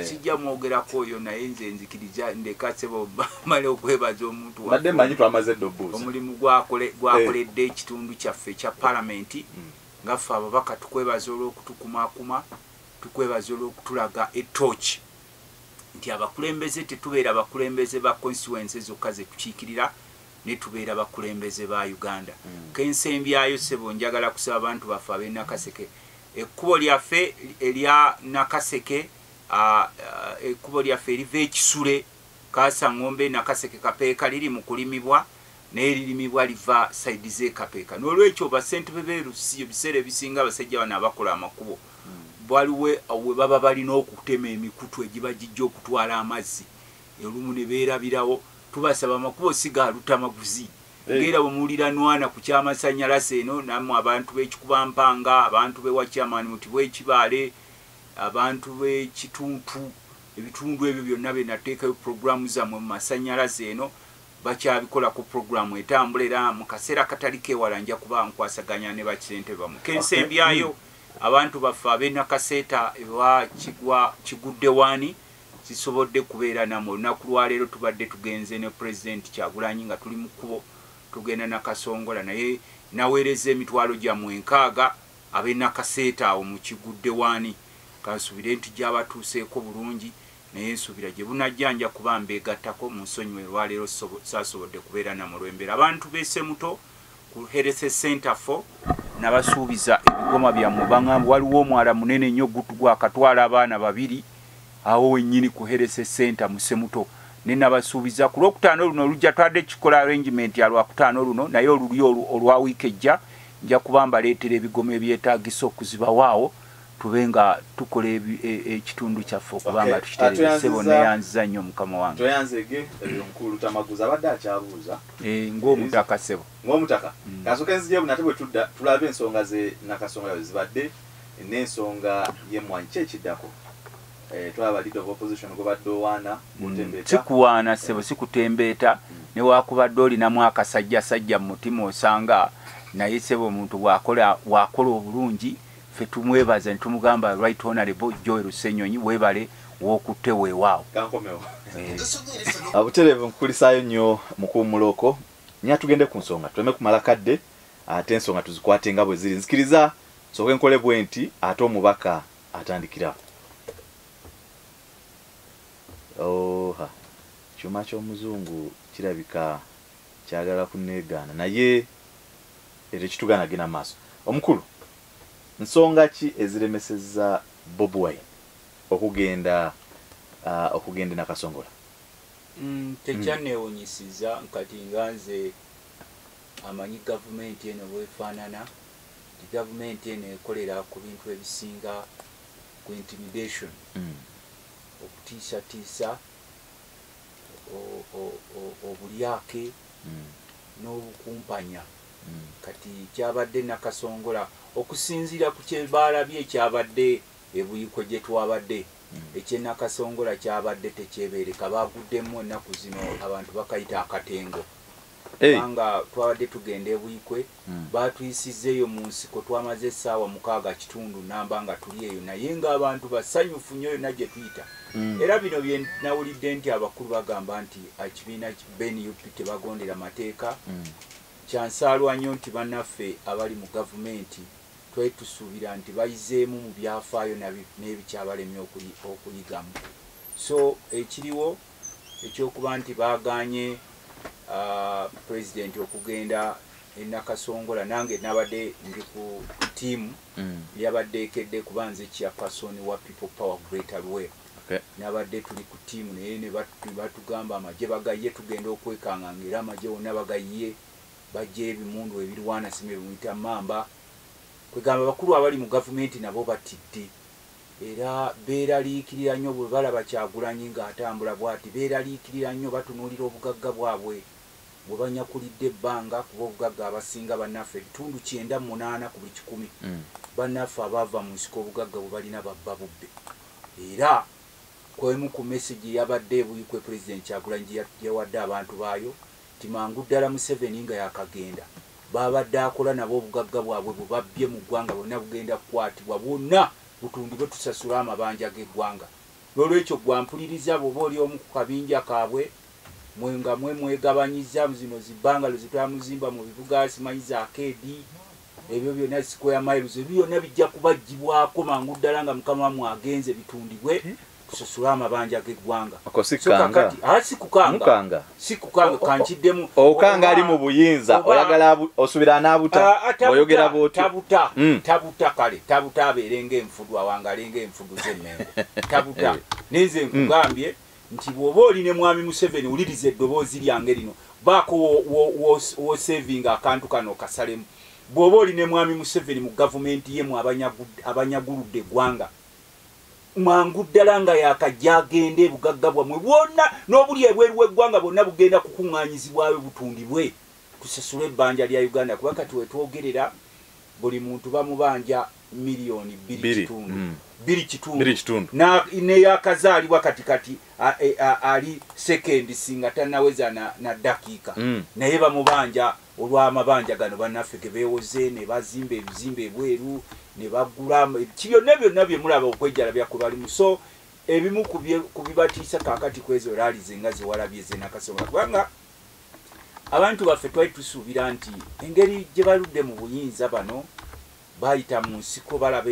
sijja mwogerako oyo naye nze nzikiriza ndeka sebo male okwebaza omuntu badde manyi twamaze eddobuuza omulimu gwakoledde ekitundu kyaffe ekya palamenti nga ffe ababaka tukwebaza olw'okutukumakuma tukwebaza olw'okutulaga etooki nti abakulembeze tetubeera abakulembeze ba constituency zokka ze tukiikirira ne tubeera abakulembeze ba Uganda kensembyayo sebo njagala kusaba abantu baffe ab'e Nakaseke ekkubo lyaffe erya Nakaseke ekkubo lyaffe eriva ekisule Kasangombe Nakaseke Kapeeka liri mu kulimibwa naye lirimibwa liva saidi z'Ekapeeka n'olwekyo basentebe b'Erusi ebiseera ebisinga abasajja bano abakola amakubo baliwe we baba balina okutema emikutu egiba gijja okutwala amazzi olumu ne beerabirawo tubasaba amakubo siga lutamaguzi ngera bumuulira nwana ku kyamasannyalaze eno nammwe abantu b'Ekikubampanga abantu b'Ewakyamani muti bw'Ekibaale abantu b'Ekituntu ebitundu ebyo byonna bye nateekayo puroguramu zammwe mu masannyalaze eno bakyabikola ku puroguramu etambula era mu kaseera katali keewala nja kuba nkwasaganya ne bakisentebe bamu kensembyayo abantu baffe ab'e Nakaseeta ewa Kigudde Waani zisobodde kubeera namwe olunaku lwaleero tubadde tugenze ne Pulezidenti Kyagulanyi nga tuli mu kkubo tugenda Nakasongola naye naweereza emitwalo gyammwe 6 ab'e Nakaseeta awo mu Kigudde Waani kansubire nti gyabatuuseeko bulungi naye nsubira gye bunajjanja kuba mbeegattako mu nsonyiwe lwaleero saasobodde kubeera namwe olw'embeera abantu b'Essemuto ku Health Center for nabasuubiza ebigoma byammwe baŋŋamba waliwo omwala munene nnyo gwakatwala abaana 2 awo wennyini ku Health Center mu Ssemuto ne nabasuubiza ku Lwokutaano luno olujja twadde kikola arrangement ya Lwakutaano luno naye oluli olwa wiiki ejja nja kuba mbaleetera ebigoma ebyetaagisa okuzibawaawo tube nga tukola ekitundu kyaffe okubanga tukitereesebo neyanziza nnyo mukama wange toyanzege ebyomukulu Tamaguzi abadde akyabuuza ng'omutaka sebo ng'omutaka kasooka enzijjebu nate bwe tudda tulabe ensonga ze Nakasongola zibadde n'ensonga y'emmwanyi ki ekiddako twaba leader of opposition gobadde owaana mutembeeta sikuwaana sebo sikutembeeta ne wakubadde olinamu akasajjasajja mu mutima osanga naye sebo omuntu wakola obulungi ffe tumwebaza ne tumugamba right honorable Joel Russenyonyi weebale w'okutte weewaawo kankomewo abutereevu nkukulisaayo nnyo mukuumuloko nya tugende ku nsonga tuleme kumala kadde ate ensonga tuzikwate nga bwe ziri nzikiriza sooke nkole bwe nti ate omubaka atandikira oha kyuma ky'omuzungu kirabika kyagala kunneegaana naye era kitugana gena maaso omukulu nsonga ki eziremesezza Bobi Wine okugenda Nakasongola tekyanneewunyisiza nkati nga nze amanyi gavumenti eno bwefaanana ti gavumenti eno ekolera ku bintu ebisinga ku intimidation okutiisatiisa obulyake n'obukumpanya kati kyabadde Nakasongola okusinziira ku kye baalabye ekyabadde ebuyiko gye twabadde ekye Nakasongola kyabadde tekyebeereka baguddemu ennaku zino abantu bakayita akatengo kubanga twabadde tugenda ebuyikwe batuyisizzeeyo mu nsiko twamaze essaawa 6 namba nga tuli eyo naye ng'abantu basanyufu nnyo yonna gye tuyita era bino bye nawulidde nti abakulu bagamba nti ekibiina BNUP tebagondera mateeka kyansaalwa nnyo nti bannaffe abali mu gavumenti twetusuubira nti bayizeemu mu byafaayo n'ebikyabalemye okuyigamu so ekiriwo ekyokuba nti baaganye pulezidenti okugenda e Nakasongola nange nabadde ndi ku ttiimu yabadde ekedde kuba nze chairperson wa People Power Greater Luweero nabadde tuli ku ttiimu naye ne batugamba amagye bagaye tugenda okwekanganga era amagye wonna bagaye bajje ebimundu ebirwana simere muyita mamba kwegamba bakulu abali mu gavumenti nabo batidde era beeraliikirira nnyo bwe balaba Kyagulanyi ng'atambula bw'ati beeraliikirira nnyo batunuulira obugagga bwabwe bwe banyakulidde ebbanga kuba obugagga abasinga bannaffe ebitundu 98 ku buli 100 bannaffe abaava mu nsiko obugagga bwe balina babba bubbe era kwemu ku message yabadde ebuyikwe Pulezidenti Kyagulanyi yawadde abantu baayo ti mangu ddala Museveni nga yakagenda babadde akola nabo obugagga bwabwe bwe babbye mu ggwanga bwonna bugenda kukwatibwa bwonna butundibwe tusasula amabanja g'eggwanga. N'olwekyo gwampuliriza bw'oba oli omu ku kabinja kaabwe mwenga mwegabanyiza zino zibbangalo zetwamuzimba mu bibuga simanyi za Arcade ebyo byonna Square Miles ebyo byonna bijja kubagibwako mangu ddala nga mukama mwagenze bitundibwe tusasula amabanja g'eggwanga. Sikukanga kankiddemu okanga ali mu buyinza oyagala osubira anabuta oyogera bwoti tabuta kale tabuta abeerenga enfudu awangalenga enfudu z'emmengo tabuta nenze nkugambye nti bw'oba oli ne mwami Museveni wuliriza eddoboozi lyange lino baako wo saving akantu kano kasalemu. Bw'oba oli ne mwami Museveni mu gavumenti yemu abanyaguludde eggwanga mangu ddala nga yakajja agende ebugagga bwamwe bwonna n'obuli ebweru w'eggwanga bwonna bugenda kukuŋŋaanyizibwayo butundibwe tusasule ebbanja lya Uganda kuba kati wetwogerera buli muntu bamubanja miliyoni 2.2 neyakazaalibwa katikati ali second singa tanaweza na dakiika naye bamubanja olw'amabanja gano bannaffe ge beewoze ne bazimba ebizimba ebweru ne bagula byonna byonna bye mulaba okwejalabya ku balimu. So ebimu ku bibatiisa kaakati kwezo raali zenga zewalabye zenakasonga kubanga abantu baffe twali tusuubira nti engeri gye baludde mu buyinza bano bayita mu nsiko balaba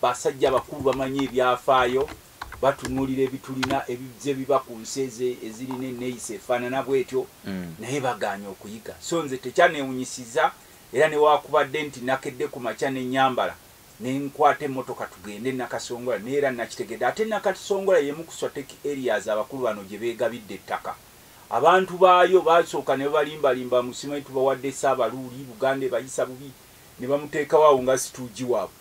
basajja bakulu bamanyi ebyafaayo batunuulira ebitulina ebibye biba ku nsi ezirina enneeyisa efaanana bwetyo naye bagaanye okuyiga. So nze tekyanewunyisiza era newakubadde nti nakedde ku makya n'ennyambala nenkwata emmotoka tugende Nakasongola neera nakitegedde ate Nakasongola yemu ku strategic areas abakulu bano gye beegabidde ettaka. Abantu baayo basooka ne balimbalimba musimanyi tubawadde Saabaluuli Buganda bayisa bubi ne bamuteekawo nga situugi waabwe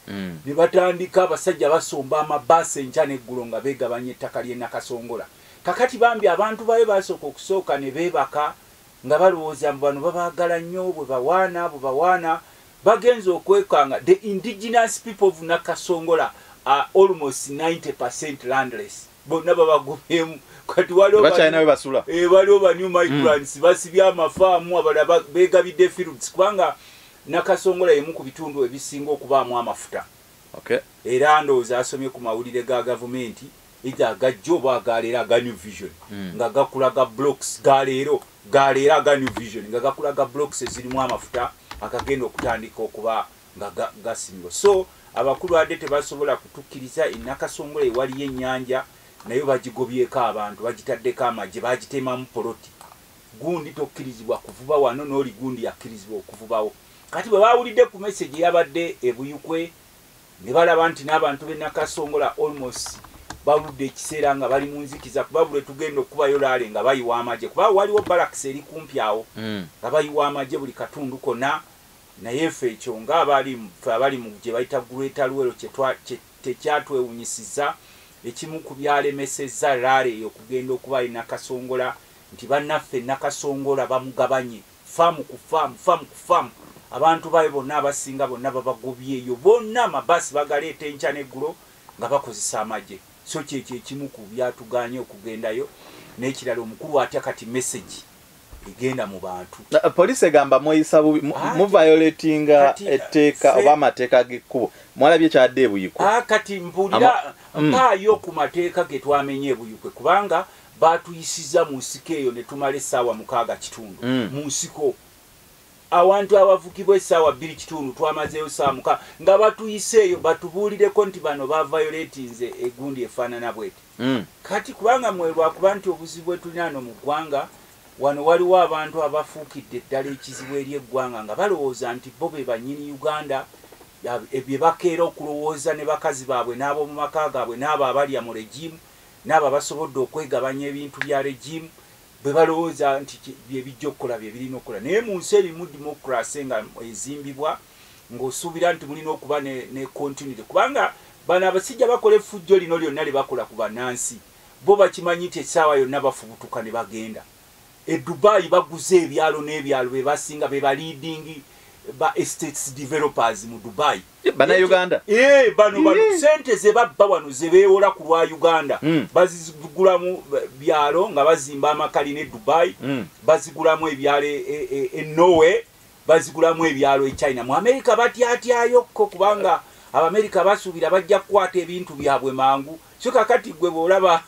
ne batandika abasajja basomba amabaasi enkya n'eggulo nga beegabanya ettaka ly'e Nakasongola. Kakati bambi abantu baayo basooka okusooka ne beebaka nga balowooza mbu bano babaagala nnyo bwe bawaana bagenza okwekanga. The indigenous people of Nakasongola are almost 90% landless. Bonna babagumyemu kati waliwo ba new migrants basibye amafaamu abalala beegabidde fields kubanga Nakasongola yemu ku bitundu ebisinga okubaamu amafuta. Era ndowooza asomye ku mawulire ga gavumenti either agajja oba agaleero aga New Vision nga gakulaga blocks galeero aga New Vision nga gakulaga blocks ezirimu amafuta akagenda okutandika okuba nga gasimibwa. So abakulu adde tebasobola kutukkiriza Nakasongola ewaliyo ennyanja nayo bagigobyeko abantu bagitaddeko amagye bagitemamu poloti gundi tokkirizibwa kuvuba wano n'oli gundi yakkirizibwa okuvubawo. Kati bwe bawulidde ku message eyabadde ebuyukwe ne balaba nti n'abantu b'e Nakasongola almost baludde ekiseera nga bali mu nzikiza kuba bule tugenda okubayo laale nga bayiwa amagye kuba waliwo baraks eri kumpi awo nga bayiwa amagye buli katundu konna naye ffe ekyo nga abali mu gye bayita Greater Luwero tekyatwewunyisiza. Ekimu ku byalemesezza laale eyo okugenda okuba e Nakasongola nti bannaffe Nakasongola bamugabanye faamu ku faamu abantu bayo bonna abasinga bonna babagobyeeyo bonna amabaasi bagaleeta enkya n'eggulo nga bakozesa amagye. So kyekyo ekimu ku byatuganye okugendayo. N'ekirala omukulu atya kati message egenda mu bantu. Poliisi egamba mweyisa bubi mu violatinga etteeka oba amateeka g'ekkubo mwalabye kyadde ebuyikwe. Kati mpulira mpaayo ku mateeka ge twamenye ebuyikwe kubanga batuyisiza mu nsiko eyo ne tumala essaawa 6 mu nsiko. Awantu abavugibwa essaawa 2 twamazeeyo essaawa 6 nga batuyiseeyo batubuulireko nti bano bavayolatinze egundi efaanana bweti. Kati kubanga mwerwakuba nti obuzibu bwe tulina wano mu ggwanga wano waliwo abantu abafuukidde ddala ekizibu eri eggwanga nga balowooza nti bo be bannyini Uganda bye bakeera okulowooza ne bakazi baabwe n'ab'omu maka gaabwe n'abo abalya mu regimu n'abo abasobodde okwegabanya ebintu bya regimu bwe balowooza nti bye bijja okukola bye birina okukola. Naye mu nsi erimu democracy nga ezimbibwa ng'osuubira nti mulina okuba ne continuity kubanga bano abasijja bakola effujjo lino lyonna lye bakola ku bannansi bo bakimanyi nti essaawa yonna bafubutuka ne bagenda. E Dubai baguze ebyalo n'ebyalo be basinga be ba leading ba estates developers mu Dubai. Bana Uganda. Bano sente ze babba wano ze beewola ku lwa Uganda. Bazigulamu byalo nga bazimba amakali ne Dubai. Bazigulamu ebyalo e Norway. Bazigulamu ebyalo e China. Mu America batyatyayo kubanga Abamerika basuubira bajja kukwata ebintu byabwe mangu so kakati gwe bw'olaba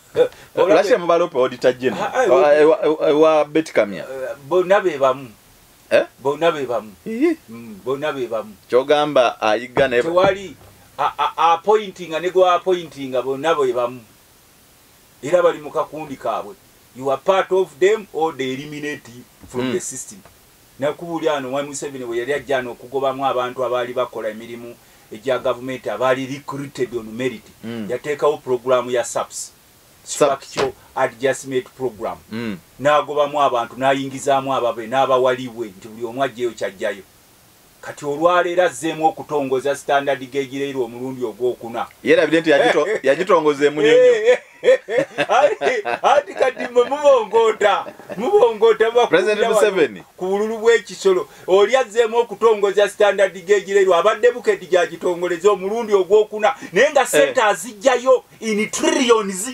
Russia mu balope auditor general wa Betkamia bonna be bamu bonna be bamu bonna be bamu kyogamba ayiga ne tewali appointing ne go appointing bonna be bamu era bali mu kakundi kaabwe you are part of them or they eliminate you from the system nakubulyano mwa Museveni bwe yali ajjana okugobamu abantu abaali bakola emirimu ejja government abaali recruited on merit yateekawo programu ya SAPS structural adjustment program n'agobamu abantu n'ayingizaamu ababe n'abawaliwe nti buli omu ajjeyo kyajjayo kati olwaleero azzeemu okutongoza standard gauge leero omulundi ogwokuna yerabire nti yagitongozeemu nnyo ati kati mubongoota President Museveni ku bululu bw'ekisolo oli azzeemu okutongoza standard gauge leero abadde bukedi gyagitongoleza omulundi ogwokuna naye nga sente azijjayo in trillions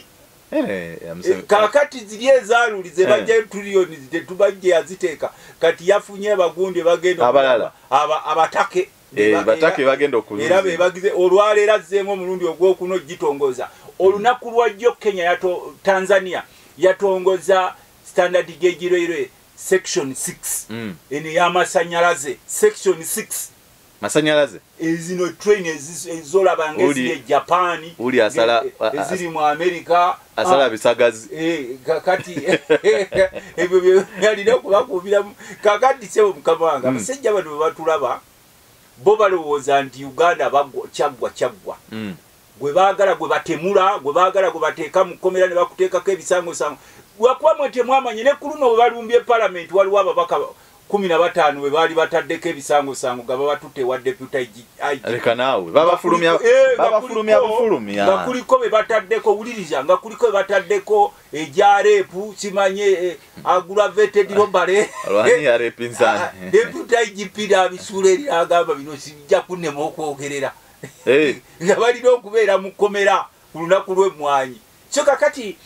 kakati ziri ezaalulize bajja trillions tetubajje yaziteeka kati yafunye abagundi bagenda abalala abatake batake bagenda okuluza era bebagize olwaleero azzeemu omulundi ogwokuna gitongoza olunaku lwajjo Kenya Tanzania yatongoza standard gauge railway section 6 ene y'amasanyalaze section 6 masanyalaze ezino train ezolaba ngezi Japan uli asala eziri mu America asala bisagazi kakati ebyo byalina okubakubira kakati sebo mukamanga abasajja bano batulaba bo balowooza nti Uganda bagwa kyagwa gwe baagala gwe batemula gwe baagala gwe bateeka mu kkomera ne bakuteekako ebisangosango lwakuba mwetemwamanye ne ku luno bwe balumbye parliament waliwo ababaka 15 bwe baali bataddeko ebisangosango nga babatutte wa deputy aleka naawe babafulumya bufulumya nga kuliko be bataddeko wuliriza nga kuliko be bataddeko ejareepu kimanye aggravated robbery alwani ya repinzani deputy IGP abisuula eri agamba bino sijja kunnema okwogerera nga balina okubeera mu kkomera ku lunaku lw'emmwanyi so kakati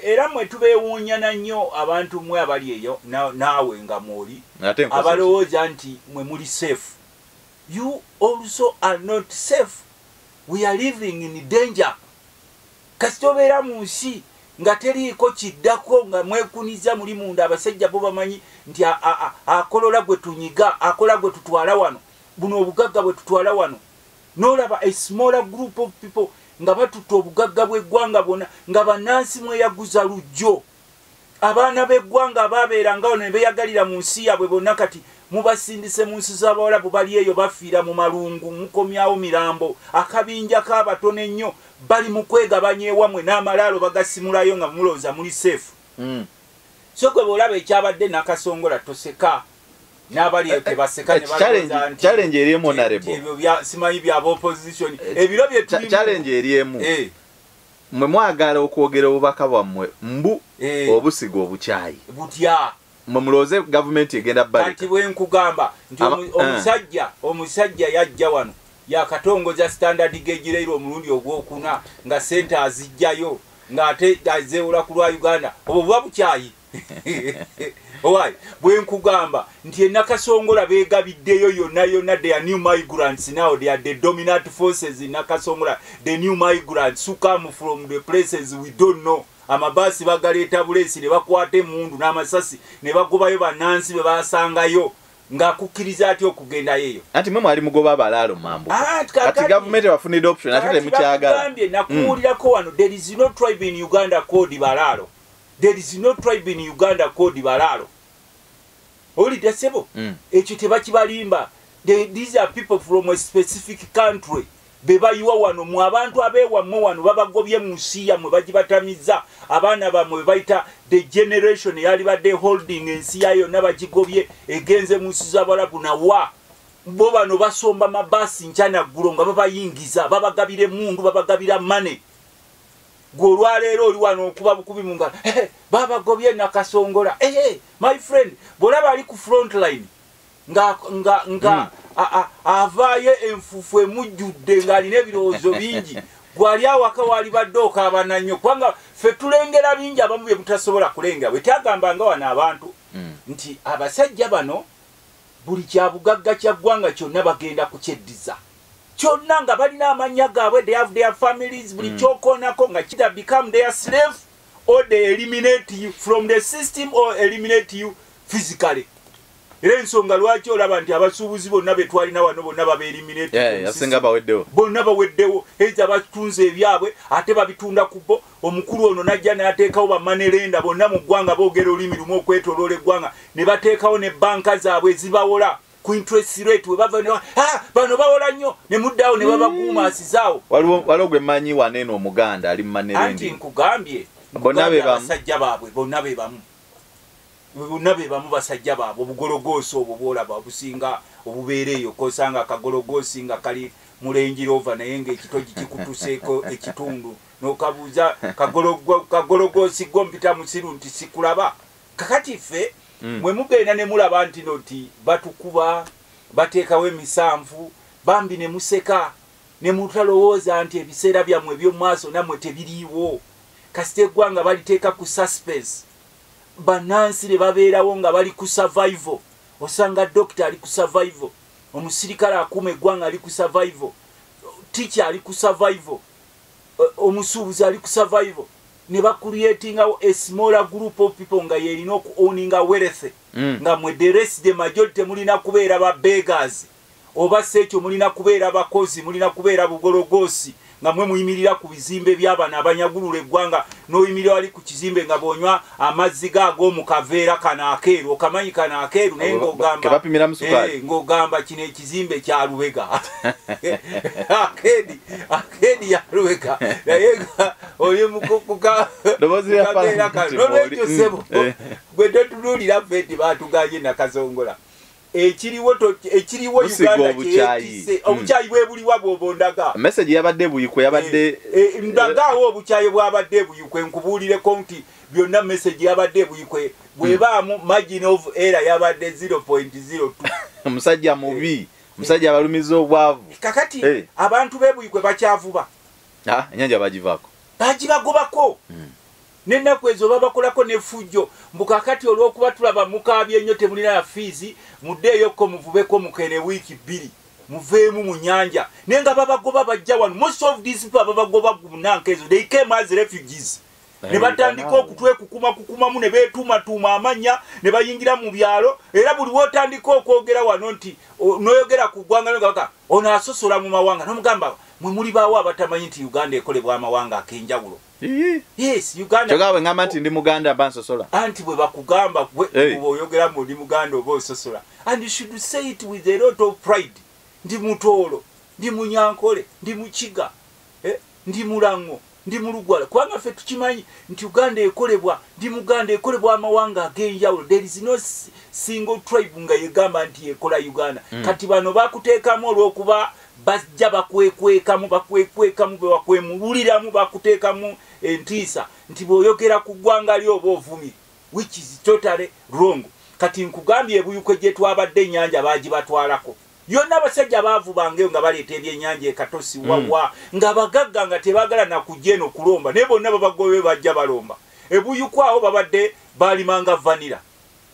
era mwe tubeewuunyana nnyo abantu mwe abali eyo naawe nga mwoli abalowooza nti mwe muli safe you also are not safe we are living in danger kasita obeera mu nsi nga teriiko kiddako nga mwekuniza muli munda abasajja bo bamanyi nti akolola gwe tunyiga akola gwe tutwala wano buno obugagga bwe tutwala wano n'olaba a smaller group of people nga batutte obugagga bw'eggwanga bwonna nga bannansi mweyaguza lujjo abaana b'eggwanga ababeerangawo ne beeyagalira mu nsi yaabwe bonna kati mubasindise mu nsi z'abawalabu bali eyo bafiira mu malungu mukomyawo mirambo akabinja k'abatono ennyo bali mu kwegabanya ewammwe n'amalaalo bagasimulayo nga mulowooza muli seefu so gwe bw'olaba ekyabadde nakasongola toseka n'abali tebaseka ne balowooza nti challenge eri honorable ebyo simanyi bya opposition ebiro bye tuli challenge eri emu mwe mwagala okwogera obubaka bwammwe mbu obusigo obukyayi butya mwe mulooze gavumenti egenda balika kati bwe nkugamba nti omusajja yajja wano yakatongoza standard gauge leero omulundi ogwokuna nga sente azijjayo ng'ate azeewula ku lwa Uganda obwo buba bukyayi Owai, bwe nkugamba nti Nakasongola beegabiddeyo yonna they are new migrants now, they are the dominant forces in Nakasongola, the new migrants who come from the places we don't know. Amabasi bagaleeta bulesi ne bakwata emundu n'amasasi ne bagobayo bannansi be basangayo ng'akukkiriza ati okugenda yeyo. Anti mwe mwali mugoba abalaalo mambo. Ati government bafunidde option ate temukyagala. Nakuwulirako wano, there is no tribe in Uganda called Balaalo. There is no tribe in Uganda called Balaalo. Oli desebo. Ekyo tebakibalimba. These are people from a specific country. Bebayiwa wano mu abantu abeewammwe wano babagobye mu nsi yammwe bagibatamiza abaana bammwe bayita the generation yali badde holding ensi yayo nabagigobye egenze mu nsi z'Abarabu nawa bo bano basomba mabasi nchana ggulo nga babayingiza babagabire mundu babagabira mane golwaleero oli wano okuba bukubi mu ngalo babagobye Nakasongola my friend bolaba ali ku front line nga avaayo enfufu emujjudde ng'alina ebirowoozo bingi gwali awaka wali badde okaabana nnyo kubanga ffe tulengera bingi abamu bye mutasobola kulengera bwe tyagambanga wano abantu nti abasajja bano buli kyabugagga kya ggwanga kyonna bagenda kukyeddiza kyonna nga balina amanya gaabwe, they have their families, buli kyokoonako nga kita become their slave, or they eliminate you from the system or eliminate you physically. Era ensonga lwaki olaba nti abasuubuzi bonna betwalina wano bonna babeeliminate bonna baweddewo eza batunze ebyabwe ate babitunda kubo. Omukulu ono najja n'ateekawo bamanerenda bonna mu ggwanga boogera olulimi lumu okwetoloola eggwanga ne bateekawo ne banka zaabwe ezibawola ku interest rate we bava bano bawola nnyo ne muddawo ne babakuuma asizaawo. Waliwo gwe mmanyi waneeno Omuganda ali mu manerendi. Anti nkugambye abasajja baabwe bonna be bamu. Bonna be bamu basajja baabwe obugologoosi obwo bwolaba obusinga obubeereeyo kosanga akagologoosi nga kali mu Range Rover naye ng'ekitogi kikutuseeko ekitundu n'okabuuza kagologoosi gompita musiru nti sikulaba. Kakati ffe mwe mugenda ne mulaba nti noti batukuba bateekawo emisanvu bambi ne museka ne mutalowooza nti ebiseera byammwe eby'omu maaso nammwe tebiriiwo. Kasita eggwanga baliteeka ku suspense. Banansi ne babeerawo nga bali ku survival. Osanga doctor ali ku survival, omusirikale akuuma eggwanga ali ku survival, teacher ali ku survival, omusuubuzi ali ku survival. Ne bakuliatingawo a smaller group of people nga yerina okuowninga wealth nga mwe the rest the majority mulina kubeera ba beggars oba sekyo mulina kubeera bakozi mulina kubeera bugologoosi nga mwe muyimirira ku bizimbe by'abana abanyagulula eggwanga n'oyimirira wali ku kizimbe nga bonywa amazzi gaago mu kaveera kana akeeru okamanyi kana akeeru naye ng'ogamba kino ekizimbe kya Lubega akeedi ya Lubega naye oli mukukaveera kano nolwekyo sebo gwe totunuulira ffe nti baatuganye nakazongola ekiriwo Uganda kyetise obukyayi bwe buliwa bw'obondaga message yabadde buyikwe yabadde ndagaawo obukyayi bwabadde buyikwe nkubuulireko nti byonna message yabadde buyikwe bwebaamu margin of error yabadde 0.02 omusajja mubi omusajja abalumiza obwavu kakati abantu b'ebuyikwe bakyavuba ennyanja bagibagobako n'ennaku ezo babakolako n'effujjo mbukakati olw'okuba tulaba mukaabye ennyo temulina ya fiizi muddeeyokko muvubeko mukene wiiki 2 muveemu mu nnyanja naye nga babagoba bajja wano. Most of these people babagoba gunanka ezo they came as refugees ne batandika okutwekukumamu ne beetuumatuuma amanya ne bayingira mu byalo. Era buli wotandika okwogera wano nti noyogera ku ggwanga nogaka ono asosola mu mawanga n'omugamba mwe muli baawo abatamanyi nti Uganda ekolebwa amawanga ak'enjawulo. Yes, Uganda. Chogawe ngamba nti ndi Muganda bansosola. Anti bwe bakugamba bwe oyogera mu ndi Muganda oba ososola. And you should say it with a lot of pride. Ndi Mutolo, ndi Munyankole, ndi Mukiga, ndi Mulango, ndi Mulugwala. Kubanga ffe tukimanyi nti Uganda ekolebwa, ndi Muganda ekolebwa amawanga ag'enjawulo. There is no single tribe nga yegamba nti ekola Uganda. Kati bano bakuteekamu olw'okuba bajja bakwekwekamu bewakwemululiramu bakuteekamu entiisa nti bw'oyogera ku ggwanga lyo oba ovumi, which is totally wrong. Kati nkugambye ebuyukwe gye twabadde ennyanja baagibatwalako yonna abasajja baavubangayo nga baleeta ebyennyanja ekatosi wawa nga bagagga nga tebaagala nakujja eno kulomba naye bonna babagobe bajja balomba. Ebuyukwe awo babadde baalimanga vanira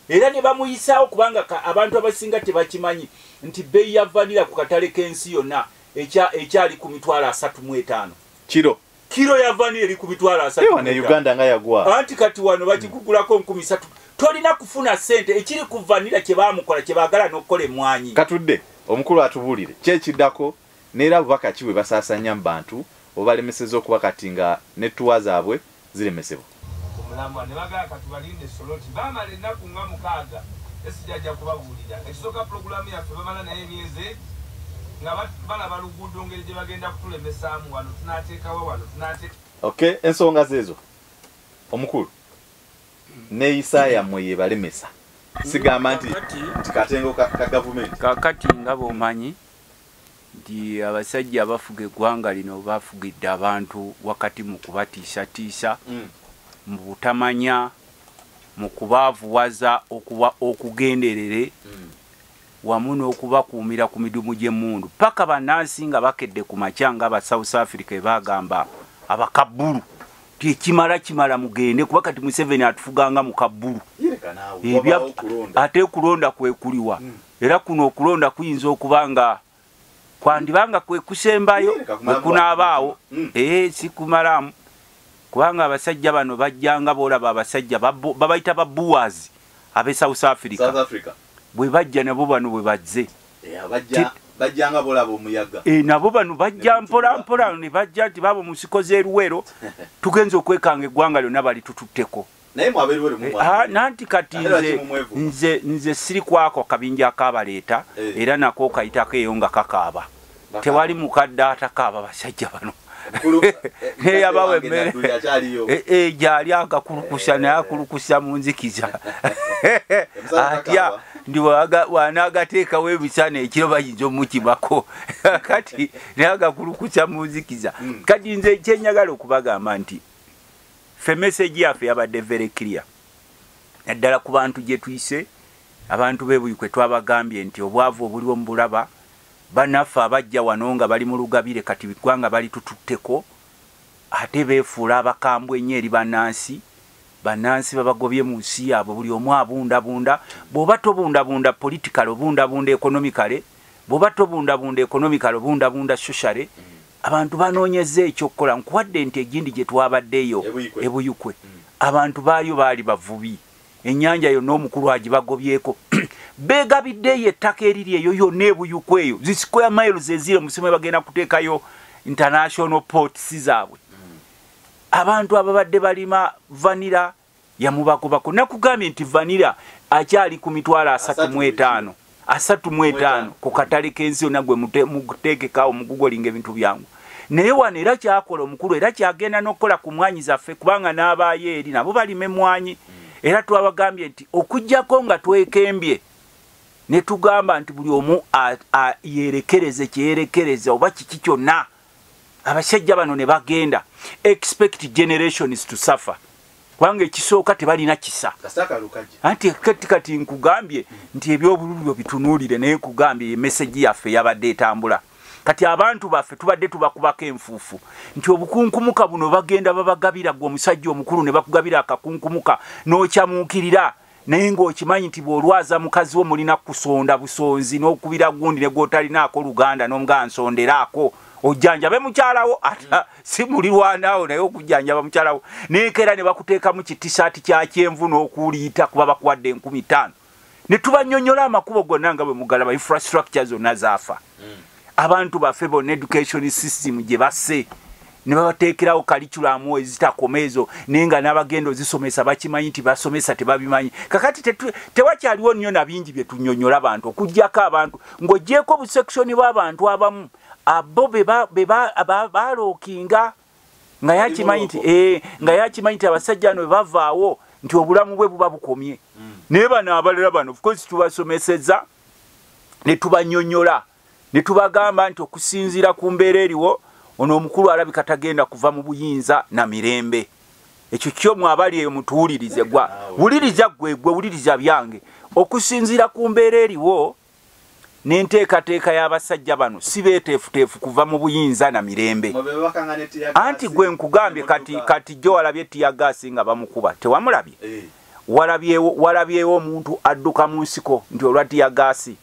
era ne bamuyisaawo kubanga abantu abasinga tebakimanyi nti bbeeyi ya vanira ku katale k'ensi yonna ekyali ku $35 kiro ya vanira eri ku $35 Uganda nga yagwa anti kati wano bakikugulako 30. Tolina kufuna sente ekiri ku vanira kye baamukola kye baagala n'okukola emmwanyi. Katudde omukulu atubuulire kyekiddako neera bubaka ki bwe basaasanya mu bantu obalemeseza okuba kati nga nettuwa zaabwe ziremesebwa. Omulamba ne bagala kati balinde soloti baamala ennaku nga 6 esijajja kubabuulira ekisooka pulogulaamu yaffe bamala naye emyezi nga balaba luguudo ngeri gye bagenda kutulemesaamu wano tunaateekawo wano tunaateeka. Okay, ensonga zeezo omukulu neeyisa yammwe yebalemesa sigamba nti katengo ka gavumenti kakati nga bw'omanyi nti abasajja abafuga eggwanga lino bafugidde abantu wakati mu kubatiisatiisa mu butamanya mu kubaavuwaza okugenderere wamu n'okubakuumira ku midumu gy'emmundu paka bannansi nga bakedde ku makya nga aba South Africa bagamba abakabbulu kimala mugende kuba kati Museveni atufuganga mu kabbulu ate kulonda kwekuliwa era kuno okulonda kuyinza okuba nga kwandibanga kwe kusembayo kunaabaawo sikumalamu kubanga abasajja bano bajjanga boolaba abasajja babayita babuwazi ab'e South Africa bwe bajja nabo bano bwe bazze bajjanga boolaba omuyaga nabo bano bajja mpolampola ne bajja nti baabo mu nsiko z'eruwero tugenza okwekanga eggwanga lyonna bali tututteko nanti kati nze siri kwako akabinja akabaleeta era nako kayitako eyo nga kakaaba tewali mukadde atakaaba basajja bano yabawe emmere gyali agakulukusa naye akulukusa mu nzikiza atya ndi wanaagateekawo emisana ekiro bayinza omukimako kati naye agakulukusa mu nzikiza kati nze ekyenyagala okubagamba nti fe message yaffe yabadde very clear naddala ku bantu gye tuyise abantu b'ebuyikwe twabagambye nti obwavu obuliwo mu bulaba banaffe abajja wano nga bali mu lugabire kati biggwanga bali tututteko ate beefuula abakambwe ennyo eri bannansi babagobye mu nsi yaabwe buli omu abundabunda bw'oba tobundabunda political obundabunda economicale bw'oba tobundabunda economical obundabunda sociale abantu banoonyeza ekyokukola nkuwadde nti egindi gye twabaddeeyo ebuyukwe abantu baali bavubi ennyanja yonna omukulu agibagobyeko beegabiddeeyo ettaka eriri eyo yonna ebuyukwe eyo zi square miles ezire musimu bagenda kuteekayo international ports zaabwe abantu ababadde balima vanira yamubagobako nakugambye nti vanira akyali ku mitwalo 35 ku katale k'ensi yonna gwe muteekekawo mugugolinga ebintu byangu naye wano era kyakola omukulu era kyagenda n'okukola ku mwanyi zaffe kubanga n'abaayo eri nabo balima emwanyi era twabagambye nti okujjako nga twekembye ne tugamba nti buli omu yerekereze kyeyerekereza oba kiki kyonna abasajja bano ne bagenda expect generations to suffer kubanga ekisooka tebalina kisa anti kati nkugambye nti ebyobululu bitunuulire naye nkugambye emesegi yaffe yabadde etambula kati abantu baffe tubadde tubakubako enfuufu nti obukunkumuka buno bagenda babagabira gwe omusajja omukulu ne bakugabira akakunkumuka n'okyamuukirira naye ng'okimanyi nti bw'olwaza mukazi wo mulina kusonda busonzi n'okubira gundi ne gw'otalinaako luganda n'omugaa nsonderaako ojjanjabe mukyalawo ata si mulirwanaawo naye okujjanjaba mukyalawo neekera ne bakuteekamu kitisaati kya kyenvu n'okuliita kuba bakuwadde 5,000 ne tubannyonnyola amakubo gonna nga bwe mugalaba infrastructure zonna zaafa abantu baffe bonna education system gye basse ne babateekerawo curriculum ezitakoma ezo naye nga n'abagenda ozisomesa bakimanyi nti basomesa tebabimanyi kakati tewakyaliwo nnyo na bingi bye tunnyonnyola abantu okuggyako abantu ng'oggyeko obusekishoni bw'abantu abamu abo balookinga nga yakimanyi nti abasajja bano bwe bavaawo nti obulamu bwe buba bukomye naye bano abalala bano of course tubasomeseza ne tubannyonnyola ne tubagamba nti okusinziira ku mbeera eriwo ono omukulu alabika tagenda kuva mu buyinza na mirembe ekyo kyo mwabali eyo mutuwulirize gwa wuliriza gwe wuliriza byange okusinziira ku mbeera eriwo n'enteekateeka y'abasajja bano si beeteefuteefu kuva mu buyinza na mirembe anti gwe nkugambye kati gyo walabye tiyagaasi nga bamukuba tewamulabye walabyewo omuntu adduka mu nsiko nti olwa tiyagaasi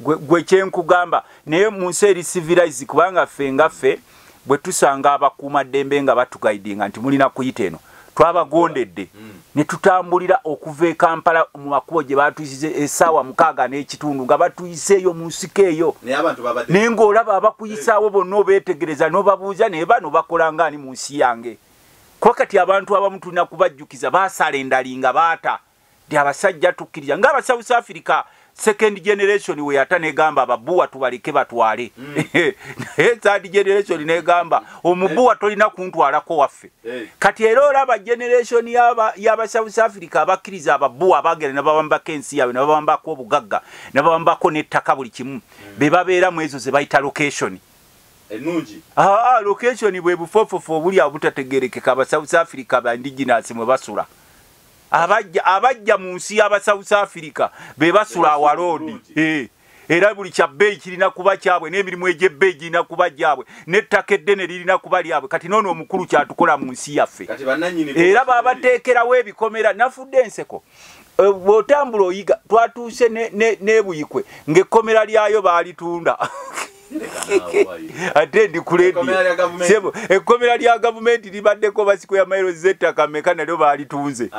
gwe kyenkugamba naye mu nsi eri civilize kubanga ffe bwe tusanga abakuumaddembe nga batugaidinga nti mulina kuyita eno twabagondedde ne tutambulira okuva e Kampala mu makubo gye batuyisize essaawa 6:30 nga batuyiseeyo mu nsiko eyo naye ng'olaba abakuyisaawo bonna obeetegereza n'obabuuza naye bano bakola ngaani mu nsi yange kuba kati abantu abamu tulina kubajjukiza baasala endalinga baata nti abasajja tukkiriza ng'aba South Africa second generation we ata negamba ababuwa tubaleke batwale naye third generation negamba omubuwa tolina kuntwalako waffe kati era olaba generation yaba South Africa abakkiriza ababuwa abagenda nabawambako ensi yaabwe nabawambako obugagga nabawambako n'ettaka buli kimu be babeeramu ezo ze bayita location enungi location bwe bufofofo obuli abutategerekeka aba South Africa ba indigenous mwe basula abajja mu nsi y'aba South Africa be basula awaloodi era buli kyabbeeyi kirina kuba kyabwe n'emirimu egy'ebbeeyi girina kuba gyabwe n'ettaka eddene lirina kuba lyabwe kati noono omukulu kyatukola mu nsi yaffe era baabateekerawo ebikomera nafudde enseko bw'otambula oyiga twatuuse ne Buyikwe ng'ekkomera lyayo baalitunda ate ndi ku leediyo ekkomera lya gavumenti libaddeko basiko ya mailo z'ettaka meka nalyo baalitunze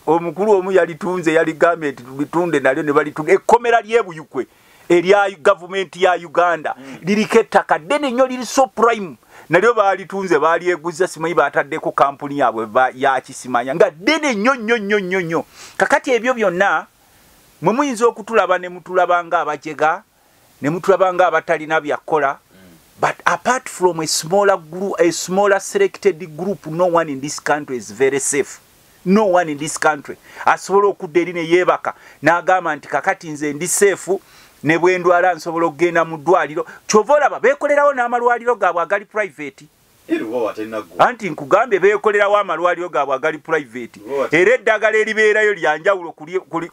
omukulu omu yalitunze yaligambye nti tulitunde nalyo ne balitunga ekkomera ly'e Buyikwe erya gavumenti ya Uganda liriko ettaka ddene nnyo liri so prime nalyo baalitunze baalyeguza simanyi baataddeko kampuni yaabwe yakisimanya nga ddene nnyo kakati ebyo byonna mwe muyinza okutulaba ne mutulaba nga abajega ne mutulaba nga abatalina byakola but apart from a smaller selected group, no one in this country is very safe. No one in this country asobola okudda eri ne yeebaka n'agamba nti kakati nze ndi seefu ne bwe ndwala nsobola okugenda mu ddwaliro kyova olaba beekolerawo n'amalwaliro gaabwe agali private anti nkugambye beekolerawo amalwaliro gaabwe agali private era eddagala eribeerayo lyanjawulo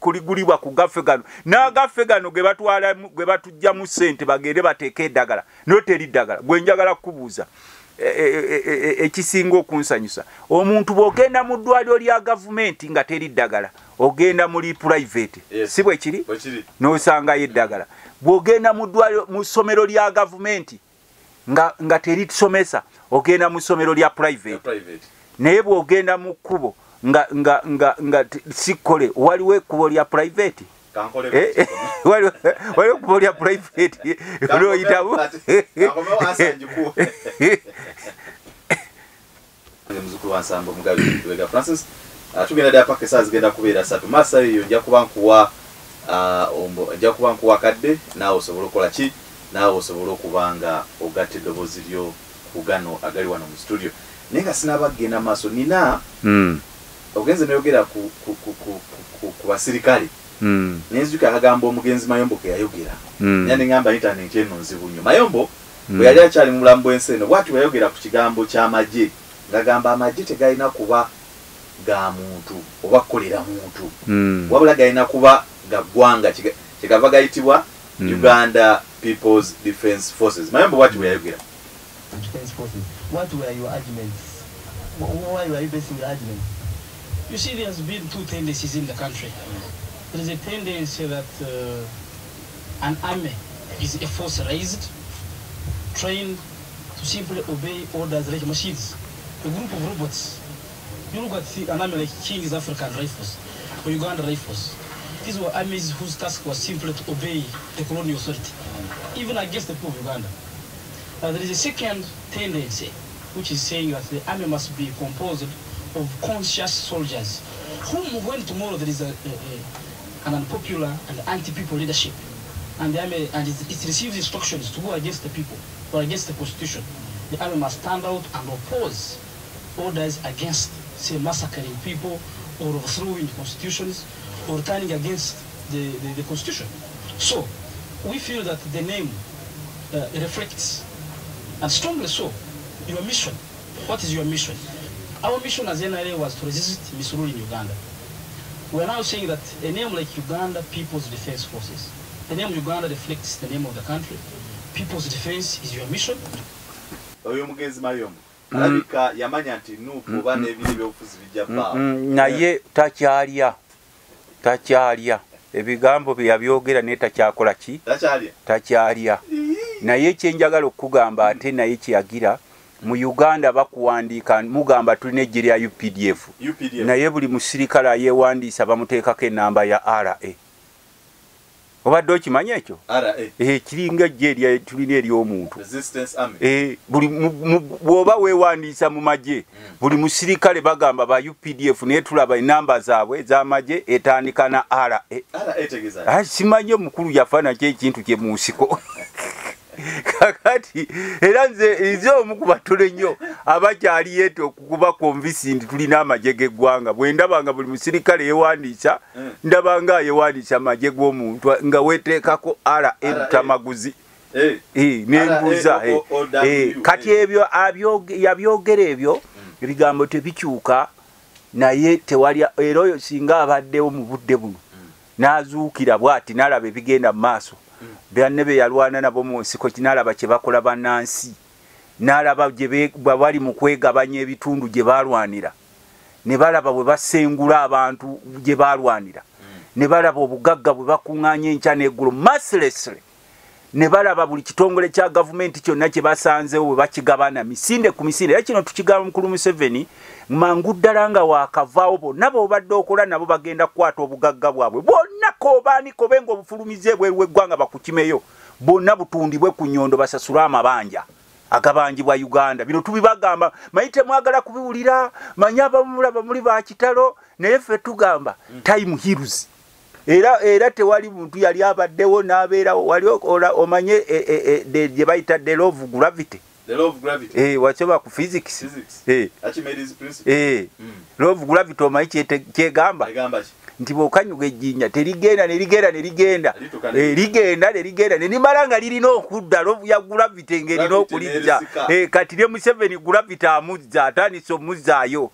kuligulibwa ku gaffe gano n'agaffe gano gwe batujjamu ssente bagende bateeka eddagala noteri ddagala gwe njagala kukubuuza ekisinga okunsanyusa omuntu bw'ogenda mu ddwaliro lya gavumenti nga teri ddagala ogenda muri private si bwe kiri n'osangayo eddagala bw'ogenda mu ssomero lya gavumenti nga teri tusomesa ogenda mu ssomero lya private naye bw'ogenda mu kkubo nga sikole waliwo ekkubo lya private waliwo ekkubo lya private olwoyitamu muzukulu wa Nsambo Mugabi Lwega Francis tugenda dda paka esaawa zigenda kubeera 3 masa eyo nja kuba nkuwa kadde naawe osobola okukola ki naawe osobola okubanga ogatta eddoboozi lyo ku gano agali wano mu studio naye nga sinaabagenda maaso nina ogenze nayogera ku basirikale nenzuka agamba omugenzi Mayombo ke yayogera naye neŋŋamba intaneti eno nzibu nnyo Mayombo bwe yali akyali mu bulamu bw'ensi eno bw'ati yayogera ku kigambo ky'amagye ng'agamba amagye tegalina kuba ga muntu oba kukolera muntu wabula galina kuba ga ggwanga kyegava gayitibwa Uganda People's Defence Forces. Mayombo bw'ati bwe yayogera. Defense Forces. What were your arguments? Why were you basing your arguments? You see, there has been two tendencies in the country. There is a tendency that an army is a force raised, trained to simply obey orders like machines. A group of robots. You look at an army like King's African Rifles or Uganda Rifles. These were armies whose task was simply to obey the colonial authority, even against the people of Uganda. There is a second tendency, which is saying that the army must be composed of conscious soldiers, whom, when tomorrow there is an unpopular and anti-people leadership, and the army and it receives instructions to go against the people or against the constitution, the army must stand out and oppose orders against, say, massacring people or overthrowing constitutions or turning against the constitution. So we feel that the name reflects, and strongly so, your mission. What is your mission? Our mission as NRA was to resist misrule in Uganda. We are now saying that a name like Uganda People's Defense Forces, the name Uganda reflects the name of the country. People's Defense is your mission. Oyo mugenzi Mayombo alabika yamanya nti nuupu oba n'ebiri by'obufuzi bijja vaawo naye takyalya ebigambo bye yabyogera naye takyakola ki takyalya naye kyenjagala okugamba ate naye kyeyagira mu Uganda bakuwandiika mugamba tulina eggye lya UPDF naye buli musirikale ayeewandiisa bamuteekako ennamba ya RA obadde okimanyi ekyo kiringa eggye tulina ery'omuntu bw'oba weewandiisa mu magye buli musirikale bagamba ba UPDF naye tulaba ennamba zaabwe ez'amagye etandika na RA simanyi omukulu yafaanaki ekintu kye mu nsiko kakati era nze omu ku batono nnyo abakyali yeete okukuba konvisi nti tulina amagye g'eggwanga bwe ndabanga buli musirikale yeewandiisa ndabanga yeewandiisa amagye g'omuntu nga weeteekako RA nembuuza kati ebyo yabyogera ebyo ebigambo tebikyuka naye tewali era oyo singa abaddewo mu budde buno n'azuukira bw'ati n'alaba ebigenda mu maaso byanne be yalwana nabo mu nsiko kinalaba kye bakola bannansi n'alaba gye bali mu kwegabanya ebitundu gye balwanira ne balaba bwe basengula abantu gye balwanira ne balaba obugagga bwe bakuŋŋaanya enkya n'eggulu mercilessly, ne balaba buli kitongole kya gavumenti kyonna kye basanzeewo bwe bakigabana misinde ku misinde. Era kino tukigaba mukulu Museveni mangu ddala nga waakavaawo, bonna b'obadde okola nabo bagenda kukwata obugagga bwabwe bwonna, koobaani kobe ng'obufulumize ebweru w'eggwanga bakukimeyo, bwonna butundibwe ku nnyondo basasule amabanja agabangibwa Uganda. Bino tubibagamba manyi temwagala kubiwulira, manyi abamulaba muli bakitalo, naye ffe tugamba time heals. Era tewali muntu yali abaddewo n'abeerawo, wali omanye gye bayita the law of gravity. The law of gravity. Wachoba ku physics. Archimedes principle. Law of gravity omanyi kyegamba nti bw'okanyuga ejjinja terigenda nerigenda nerimala nga lirina okudda. Law ya gravity ng'erina okulijja. Kati ne Museveni gravity amuzza, atandise omuzzaayo.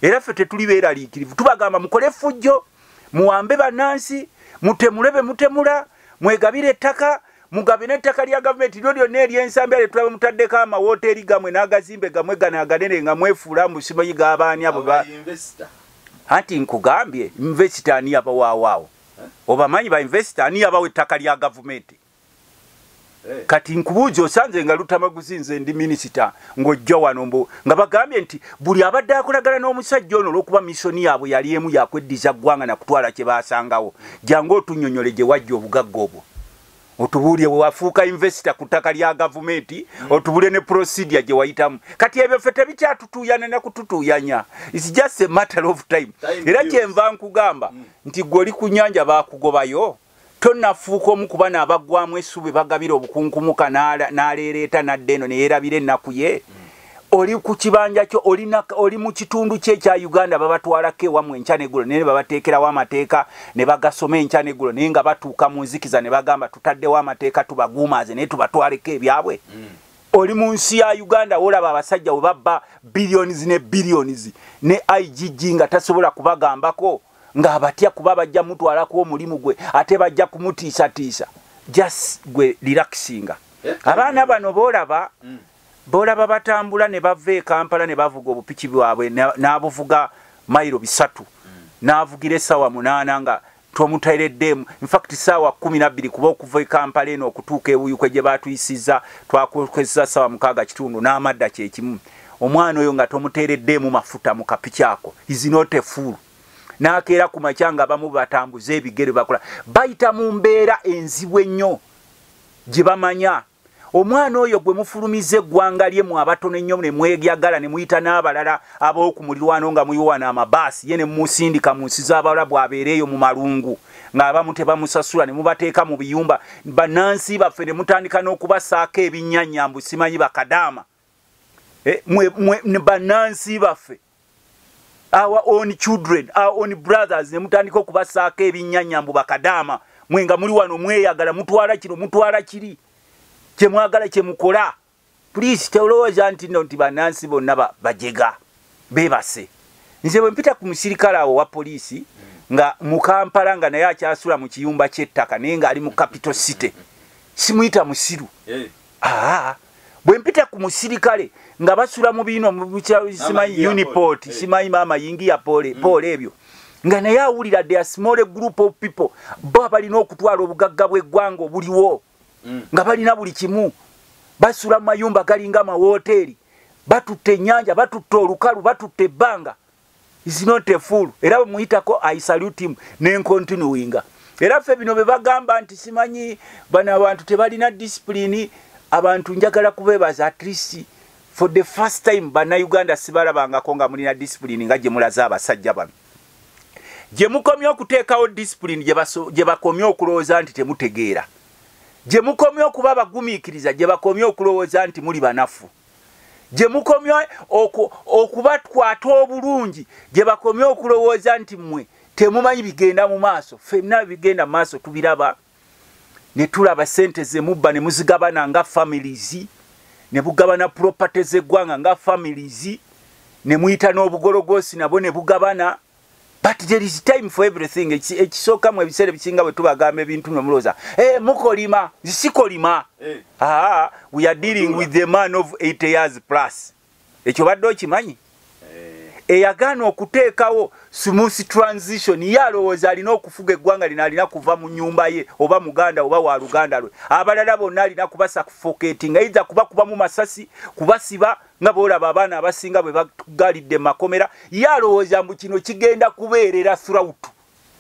Era ffe tetuli beeraliikirivu, tubagamba mukole effujjo, muwambe bannansi, mutemule mutemula, mwegabire ettaka, mugabe n'ettaka lya gavumenti lyo lyonna ery'ensambi ale tulaba mutaddeko amawoteeri gamwe n'agazimbe gamwe gano aganene nga mwefuula mu simanyi g'abaani abo anti nkugambye investor ani abawaawaawo obamanyi ba investor ani abawa ettaka lya gavumenti. Kati nkubuuza osanze nga Lutamaguzi nze ndi minisita ng'ojja wano nga bagambye nti buli abadde akolagana n'omusajja ono olw'okuba missoni yaabwe yali emu yakweddiza ggwanga na kutwala kye baasangawo, jangu otunnyonnyole gye wajja obugagga obwo, otubuulye bwe wafuuka investor ku ttaka lya gavumenti, otubuule ne procedure gye wayitamu. Kati ebyo ffe tebikyatutuuyana ne kututuuyanya, it's just a matter of time. Era kyenva nkugamba nti gwe oli ku nnyanja baakugobayo, tonnafuuka omu ku bano abaggwamu essubi bagabira obukunkumuka n'aleereeta n'adda eno ne yeerabira ennaku ye. Oli ku kibanja kyo, oli mu kitundu kye ekya Uganda babatwalako ewammwe enkya n'eggulo naye ne babateekerawo amateeka ne bagasoma enkya n'eggulo naye nga batuuka mu nzikiza ne bagamba tutaddewo amateeka tubaguumaaze naye tubatwaleko ebyabwe. Oli mu nsi ya Uganda olaba abasajja bwe babba billions ne billions ne IGG nga tasobola kubagambako, nga abatya kuba bajja mutwalako omulimu gwe ate bajja kumutiisatiisa. Just gwe relaxinga. Abaana bano boolaba batambula ne bava e Kampala ne bavuga obupiki bwabwe n'abuvuga mayiro 3 n'avugira essaawa 8 nga twomutaireddemu. In fact essaawa 12 kuba okuva e Kampala eno okutuuka ewuyukwe gye baatuyisizza twakozesa essaawa 6 n'amadda kyekimu. Omwana oyo nga tomuteereddemu mafuta mu kapiki ako, is not a fool. N'akeera ku makya nga abamu batambuza ebigere bakola bayita mu mbeera enzibu ennyo gye bamanya. Omwana oyo gwe mufulumize eggwanga lye mu abatono ennyo ne mwegyagala ne muyita n'abalala ab'okumulirwano nga muyiwana amabaasi ye ne musindika mu nsi z'Abarabu abeereeyo mu malungu ng'abamu tebamusasula ne mubateeka mu biyumba. Bannansi baffe ne mutandika n'okubasaako ebinnyanyambu simanyi bakadaama. Bannansi baffe, our own children, our own brothers, ne mutandika okubasaako ebinnyanyambu bakadaama. Mwe nga muli wano mweyagala mutwala kino mutwala kiri kye mwagala kye mukola. Please tolowooza nti bannansi bonna bajega beebase. Nze bwe mpita ku musirikale awo wa poliisi nga mu Kampala nga naye akyasula mu kiyumba ky'ettaka naye nga ali mu capital city, simuyita musiru. Bwe mpita ku musirikale nga basula mu bino simanyi Uniport, simanyi Mama Yingia Pole ebyo, nga naye awulira there are small group of people bo balina okutwala obugagga bw'eggwanga obuliwo nga balina buli kimu, basula mu mayumba galinga amawoteeri, batutte ennyanja, batutte olukalu, batutte ebbanga. Is not a fool. Era bwe muyitako I salute him n'enkontinuwinga. Era ffe bino bwe bagamba nti simanyi bano abantu tebalina discipline, abantu njagala kubeebaza at least for the first time bannayuganda sibalabangako nga mulina discipline nga gye mulaze abasajja bano. Gye mukomye okuteekawo discipline gye bakomye okulowooza nti temutegeera. Gye mukomye okuba abagumiikiriza gye bakomye okulowooza nti muli banafu. Gye mukomye okubakwata obulungi gye bakomye okulowooza nti mmwe temumanyi bigenda mu maaso. Ffenna bigenda mu maaso tubiraba, ne tulaba ssente ze mubba ne muzigabana nga families, ne bugabana properties eggwanga nga families, ne muyita n'obugologoosi nabo ne bugabana. But there is time for everything. Ekisooka mu ebiseera bisinga bwe tubagamba ebintu nomulooza mukolima sikolima. We are dealing with the man of 80 years plus. Ekyo badde okimanyi? eyagaana okuteekawo smooth transition yalowooza alina okufuga eggwanga lino alina kuva mu nnyumba ye oba muganda oba wa luganda lwe abalala bonna alina kubasuffocating ayinza kubakuba mu masasi kubasiba nga boolaba abaana abasinga bwe bagalidde makomera yalowooza mbu kino kigenda kubeerera throughout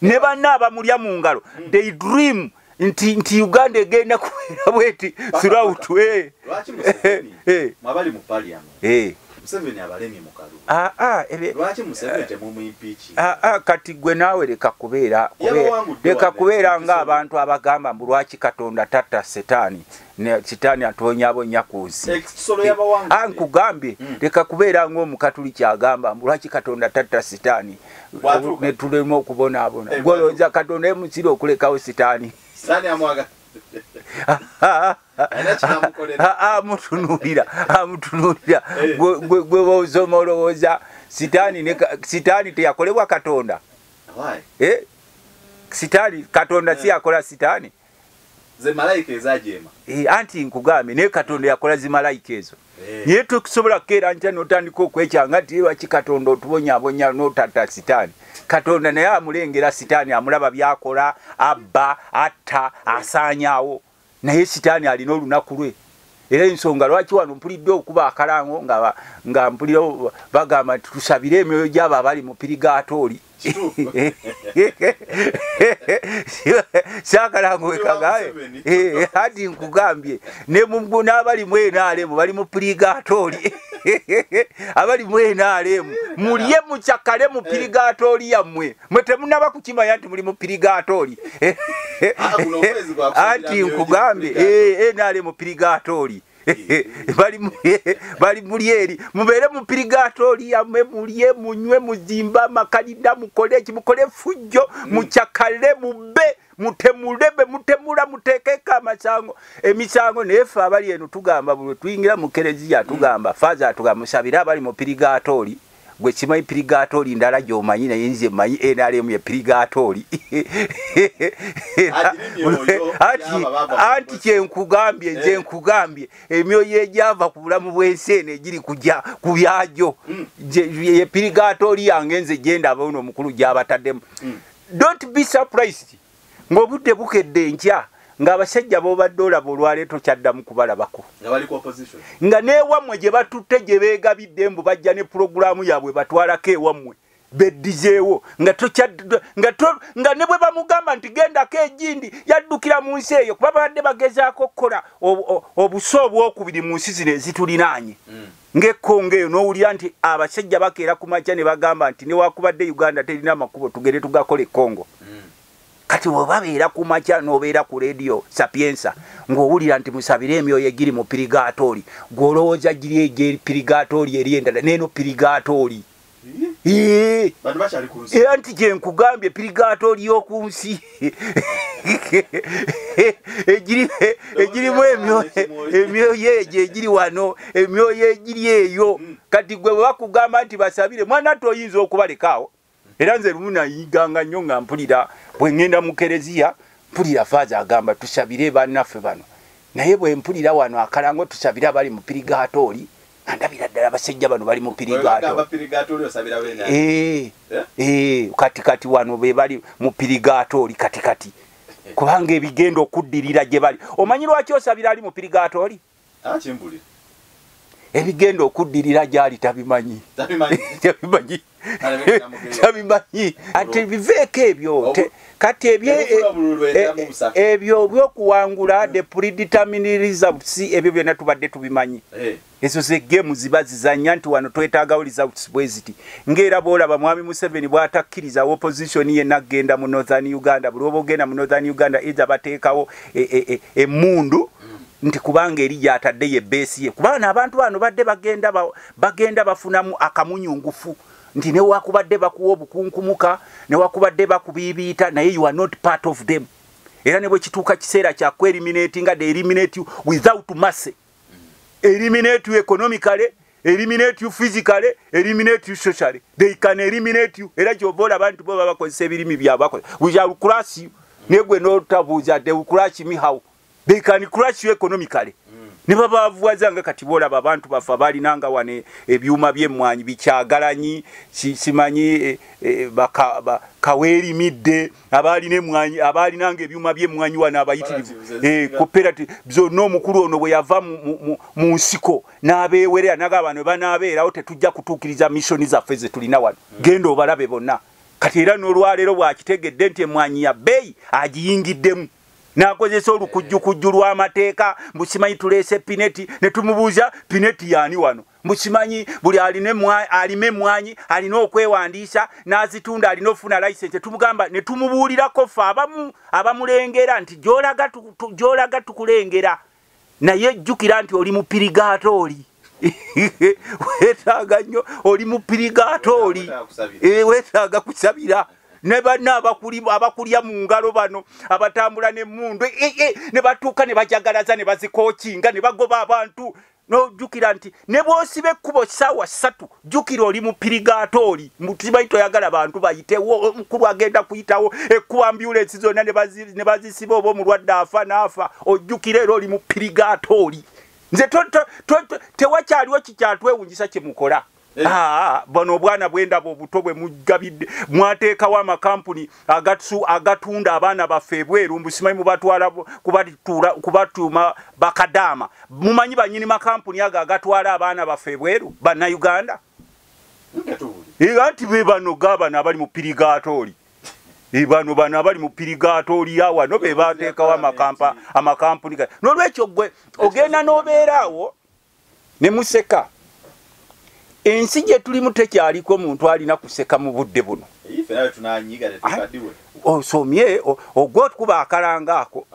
ne banna abamulya mu ngalo they dream nti Uganda egenda kubeera bweti throughout mwabali mu parliament Museveni abalemi mu Kalulu. Lwaki Museveni temumuyimpiiki? Kati gwe naawe leka kubeera nga abantu abagamba mbu lwaki Katonda tatta Setaani ne Setaani atonyaabonya ku nsi. Nkugambye leka kubeera ng'Omukatuliki agamba mbu lwaki Katonda tatta Setaani ne tulema okubonaabona. Gwolowooza Katonda emusira okulekawo Setaani. Setaani amwaga. amutunulira gwe bozoma olowooza Sitaani teyakolebwa Katonda Sitaani Katonda si yakola Sitaani ze malayika ezajeema anti nkugambye naye Katonda yakola zi malayika ezo naye tukusobola kukeera ntya n'otandika okwekyanga nti lwaki Katonda otubonyaabonya n'otatta Sitaani Katonda naye amulengera Sitaani amulaba byakola abba atta asaanyaawo naye Sitaani alina olunaku lwe era ensonga lwaki wano mpulidde okuba akalango nga mpulira bagamba nti tusabire emyoyo gy'abo abali mu pirigaatooli saakalango wekagaye hati nkugambye n'abali mu NRM bali mu pirigaatooli abali mu NRM mulye mukyakale mu pirigaatooli yammwe mwe temunaba kukimanya nti muli mu pirigaatooli anti nkugambye NRM pirigaatooli bali mulyeri mubeere mu pirigaatooli yammwe mulye munywe muzimba makalida mukole ekimukole fujjo mukyakale mubbe mutemulebe mutemula muteekeko emisango naye ffe abali eno tugamba bwe tuyingira mu kereziya tugamba faaza tugamba musabire abali mu pirigaatooli gwe kimanyi pirigaatooli ndala gy'omanyi naye nze manyi NRM ye pirigaatooli anti kyenkugambye nze nkugambye emyoyo egyava ku bulamu bw'ensi eno egiri kujja ku byagyo ye pirigaatooli yange nze gyendaba ono omukulu gy'abataddemu don't be surprised ng'obudde bukedde enkya ng'abasajja b'obadde olaba olwaleero kyaddamu kubalabako nga n'ewammwe gye batutte gye beegabidde mbu bajja ne pulogulaamu yaabwe batwalako ewammwe beddizeewo nga ne bwe bamugamba nti gendako egindi yaddukira mu nsi eyo kuba babadde bagezaako okukola obuso obwokubiri mu nsi zino ezitulinaanye ng'ekkongo eyo n'owulira nti abasajja bakeera ku makya ne bagamba nti newakubadde Uganda terina amakubo tugende tugakola ekongo kati webabeera ku makya n'obeera ku radio Sapienza ng'owulira nti musabire emyoyo egiri mu pirigaatooli gw'olowooza giri pirigaatooli eri endala neeno pirigaatooli anti kyenkugambye pirigaatooli y'oku nsi egirimu emyoyo egyo egiri wano emyoyo egiri eyo kati gwe bakugamba nti basabire mwana toyinza okubalekaawo era nze lumu nayiganga nnyo nga mpulira bwe ngenda mu kereziya mpulira faaza agamba tusabire bannaffe bano naye bwe mpulira wano akalango tusabire abali mu pirigaatooli andabira ddala abasajja bano bali mu pirigaatooli kati wano be bali mu pirigaatooli kati kubanga ebigenda okuddirira gye bali omanyi lwaki osabira ali mu pirigaatooli ebigenda okuddirira gyali tabimanyi ate biveeko ebyo kati ebyo byokuwangula the predetermined results ebyo byonna tubadde tubimanyi ezo ze game ziba zizanya nti wano twetaagawo results bweziti ng'era boolaba mwami Museveni bw'atakkiriza opposition yenna kgenda mu Northern Uganda buli oba ogenda mu Northern Uganda eza bateekawo emmundu nti kubanga eri gyatadde ye base ye kubanga abantu bano badde bagenda bafunamu akamunyungufu nti newakubadde bakuwa obukunkumuka newakubadde bakubiibiita naye you are not part of them era ne bwe kituuka kiseera kya eliminate nga they eliminate you without mercy eliminate you economically eliminate you physically eliminate you socially they can eliminate you era kyovola abantu bo bakozesa ebirimi byabwe we shall crush you negwe notabuuza they will crush me how they can crush you economically ne babavuwaza nga kati bolaba abantu bafa balinanga wane ebyuma by'emmwanyi bikyagalanyi simanyi kaweerimidde abalina emmwanyi abalinanga ebyuma by'emmwanyi wane abayitirivu cooperative zonna omukulu ono bwe yava mu nsiko n'abeewerera naga bano banaabeerawo tetujja kutuukiriza missoni zaffe ze tulina wano genda obalabe bonna kati era n'olwaleero bwakitegedde nti emmwanyi ya bbeeyi agiyingiddemu nakozesa olukujjukujju lw'amateeka mbusimanyi tuleese pineti ne tumubuuza pineti yaani wano mbusimanyi buli alima emmwanyi alina okwewandiisa n'azitunda alina ofuna layisensi tumugamba ne tumubuulirako ffe abamulengera nti gy'olaga tukulengera naye jjukira nti oli mupirigatooli weetaaga nnyo oli mupirigatooli weetaaga kusabira ne banna abakulya mu ngalo bano abatambula n'emmundu ne batuuka ne bajagalaza ne bazikookinga ne bagoba abantu nojjukira nti ne bw'osiba ekkubo ssaawa 3 jjukira oli mu pirigatooli mutibayi toyagala bantu bayitewo omukulu agenda kuyitawo ekkuba ambyulensi zonna ne bazisiba oba omulwadde afa n'afa ojjukira era oli mu pirigatooli nze tewakyaliwo kikyatwewunyisa kye mukola bano obwana bwendaba obuto bwe mugabidde mwateekawo amakampuni agatunda abaana baffe ebweru mbusimanyi mubatwala kubatuuma bakadaama mumanyi banyini makampuni ago agatwala abaana baffe ebweru bannayuganda anti be bano gabano abali mu pirigatooli bano abali mu pirigatooli awano be bateekawo amakampuni n'olwekyo gwe ogenda n'obeeraawo ne museka ensi gye tulimu tekyaliko omuntu alina kuseka mu budde buno osomye ogwo okuba akalanga ako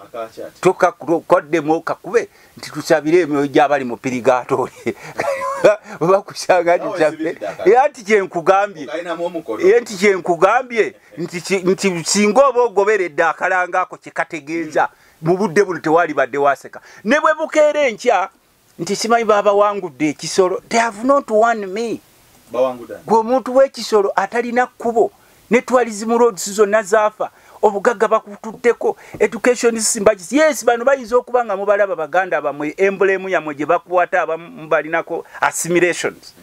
tokaddemu kakube nti tusabire emyoyo gy'abali mu pirigatooli bakusanga nti kyenkugambye nti singa oba ogoberedde akalanga ako kyekategeeza mu budde buno tewali badde waseka ne bwe bukeera enkya nti simanyi babawangudde ekisolo they have not won me gwe omuntu w'ekisolo atalina kkubo ne tourism roads zonna zaafa obugagga bakututteko education simbagisi yes bano bayinza okuba nga mubalaba baganda bamwe emblemu yamwe gye bakwata abamu balinako assimilations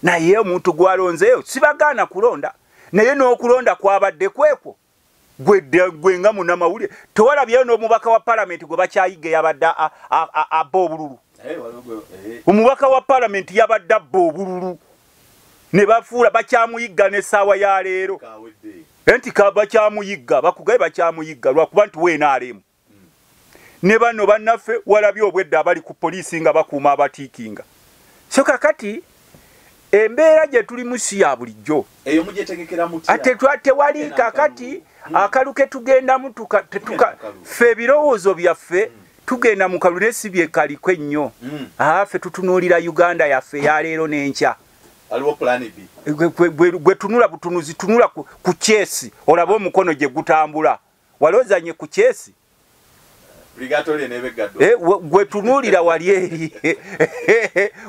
naye omuntu gwalonzeeyo sibagaana kulonda naye n'okulonda kwabadde kwekwo gwe nga munnamawulire tewalabyeyo n'omubaka wa palamenti gwe bakyayiga yabadde abba obululu omubaka wa palamenti yabadde abba obululu ne bafuula bakyamuyigga n'essaawa ya leero enti bakyamuyigga bakugaye bakyamuyigga lwakuba nti weenaalemu ne bano bannaffe walabye obwedde abali ku poliisi nga bakuuma abatiikinga so kakati embeera gye tulimu si ya bulijjo ate tewali kakati akaluke tugendamu ffe ebirowoozo byaffe tugenda mu kalule si bye kaliko ennyo ffe tutunuulira Uganda yaffe ya leero n'enkya gwe tunula butunuzi tunula ku kyesi olaba omukono gye gutambula waloozanye ku kyesi gwe tunuulira wali eri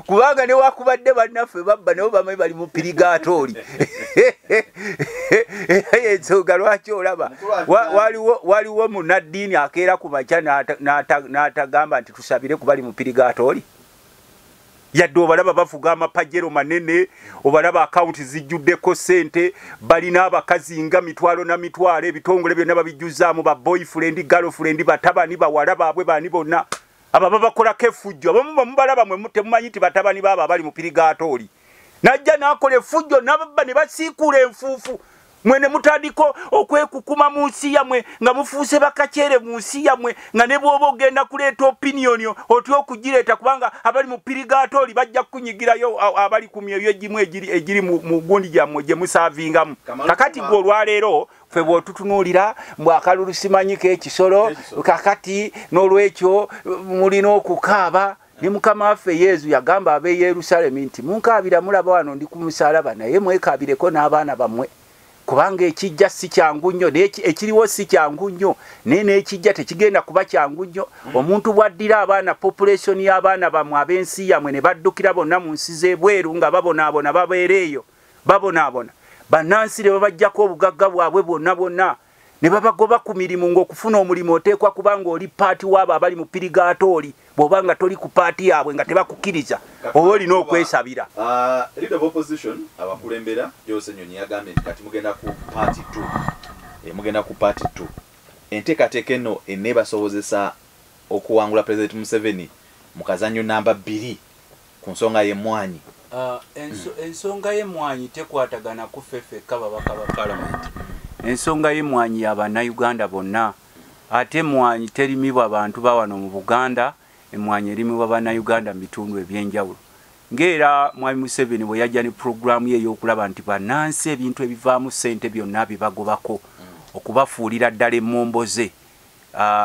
kubanga ne wakubadde bannaffe babba nabo bamayi bali mu pirigatooli ensonga lwaki olaba waliwo munaddiini akeera ku makya n'atagamba nti tusabire kubali mu pirigatooli yadde obalaba bavuga amapajero manene obalaba akawunti zijjuddeko ssente balina abakazi nga mitwalo na mitwalo ebitongole byonna babijjuzaamu ba boyfriend girlfriend batabani bawala baabwe bani bonna ababa bakolako effujjo abamu bamubalaba mwe temumanyi nti batabani baabo abali mu pirigatooli najja n'akola effujjo n'ababba ne basiikuula enfuufu mwene mutandiko okwekukuma mu nsi yammwe nga mufuuse bakakyere mu nsi yammwe nga ne bw'oba ogenda kuleeta opinion otya okugireeta kubanga abali mu pirigatooli bajja kukunyigirayo abali ku myoyo egimu egiri mu gundi gyammwe gye musaavingamu kakati gwe olwaleero ffe bw'otutunuulira mbw akalulu simanyiko ekisolo kakati n'olwekyo mulina okukaaba ne mukama waffe Yesu yagamba ab'e Yerusaalemi nti munkaabira mulaba wano ndi ku musaalaba naye mwekaabireko n'abaana bammwe kubanga ekijja si kyangu nnyo ekiriwo si kyangu nnyo naye n'ekijja tekigenda kuba kyangu nnyo omuntu bwaddira abaana population y'abaana bamwe ab'ensi yammwe ne baddukira bonna mu nsi z'ebweru nga babonaabona babeera eyo babonaabona bannansi ne babajjako obugagga bwabwe bwonna ne babagoba ku mirimu ng'okufuna omulimu oteekwa kubanga oli paati waabo abali mu pirigaatooli bw'obanga toli ku paati yaabwe nga tebakukkiriza oba olina okwesabira. Leader of opposition abakulembera Jose Nyonyi yagambye nti kati mugenda ku party 2. Mugenda ku party 2. Enteekateeka eno eneebasobozesa okuwangula President Museveni mu kazannyo namba 2 ku nsonga y'emmwanyi. Ensonga y'emmwanyi tekwatagana ku ffeffekka babaka ba palamenti. Ensonga y'emmwanyi y'Abannayuganda bonna. Ate emmwanyi terimibwa abantu ba wano mu Buganda, emmwanyi erimibwa Bannayuganda mu bitundu eby'enjawulo. Ng'era Mwami Museveni bwe yajja ne pulogulaamu ye ey'okulaba nti bannansi ebintu ebivaamu ssente byonna bibagobako okubafuulira ddala emmombo ze.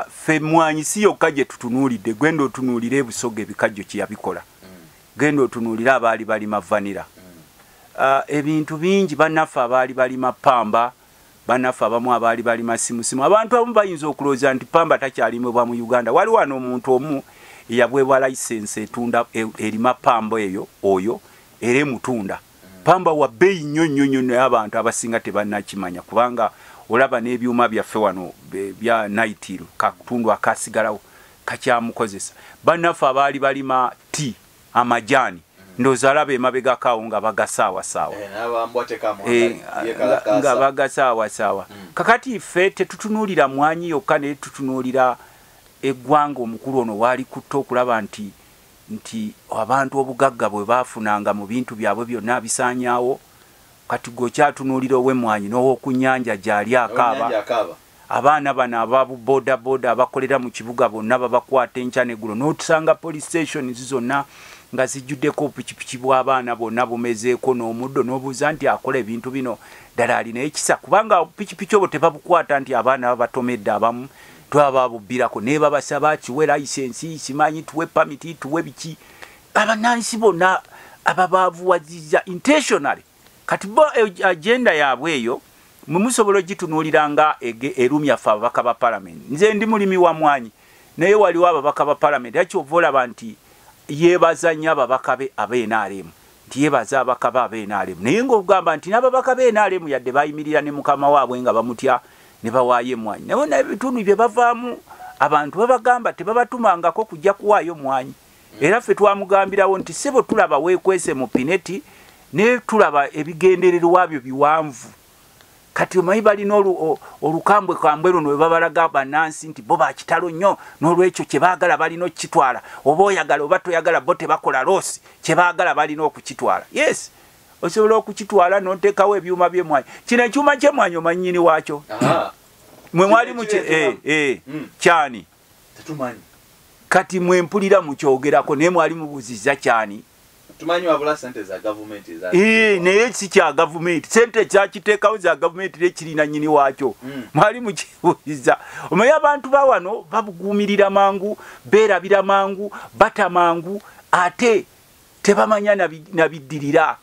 Ffe emmwanyi si yokka gye tutunuulidde, gwenda otunuulira ebusoga ebikajjo kye yabikola. Genda otunuulira abaali balima vanira. Ebintu bingi bannaffe abaali balima pamba, bannaffe abamu abaali balima simusimu. Abantu abamu bayinza okulowooza nti pamba takyalimibwa mu Uganda. Waliwo wano omuntu omu eyabwebwa layisensi etunda erima pamba oyo era emutunda. Pamba wa bbeeyi nnyo naye abantu abasinga tebannakimanya kubanga olaba n'ebyuma byaffe wano bya Naitiro katundu akasigalawo kakyamukozesa. Bannaffe abaali balima tea amajani ndooza alaba emabega kaawo nga bagasaawasaawa nga bagasaawasaawa. Kakati ffe tetutunuulira mwanyi yokka naye tutunuulira eggwanga omukulu ono waali kutta okulaba nti abantu obugagga bwe baafunanga mu bintu byabwe byonna bisaanyaawo. Kati gwokyatunuulira ow'emmwanyi n'ow'okunnyanja gyali akaaba. Abaana bano ababu boda abakolera mu kibuga bonna babakwata enkya n'eggulo n'otusanga police stations zonna nga zijjuddeko obupikipiki bw'abaana bonna bumezeeko n'omuddo n'obuuza nti akola ebintu bino ddala alina ekisa kubanga pikipiki obwo tebabukwata nti abaana babatomedde abamu twaba babubbirako naye babasaba kiwe layisensi simanyi tuwe pamiti tuwe biki. Abannansi bonna ababaavuwazizza intentionally. Kati bo agenda yaabwe eyo musobola ogitunuulira nga erumya ffe ababaka ba palamenti. Nze ndi mulimi wa mwanyi naye waliwo ababaka ba palamenti akyova olaba nti yeebaza nnyo ababaka be ab'NRM nti yeebaza ababaka be ab'NRM naye ng'ogamba nti n'ababaka b'NRM yadde bayimirira ne mukama waabwe nga bamutya ne bawaayo emmwanyi. Naye n'ebitundu bye bavaamu abantu babagamba tebabatumangako kujja kuwaayo mmwanyi. Era ffe twamugambirawo nti sebo tulaba weekwese mu pineti ne tulaba ebigendererwa byo biwanvu. Kati omanyi balina olukambwe kambwe luno we babalaga bannansi nti bo bakitalo nnyo n'olwekyo kye baagala balina okukitwala oba oyagala oba toyagala bo tebakola loosi kye baagala balina okukitwala. Yes, osobola okukitwala n'oteekawo ebyuma by'emmwanyi. Kino ekyuma ky'emmwanyi omanyi nnyini waakyo? Mwe mwali mu kyani? Tetumanyi. Kati mwe mpulira mukyogerako naye mwali mubuuzizza kyani? Tumanyi wabula sente za gavumenti za. Naye si kya gavumenti. Sente kyakiteekawo za gavumenti tekirina nnyini waakyo. Mwali mukibuuliza. Omanyi abantu ba wano babuguumirira mangu, beerabira mangu, bata mangu, ate tebamanya nabiddirira.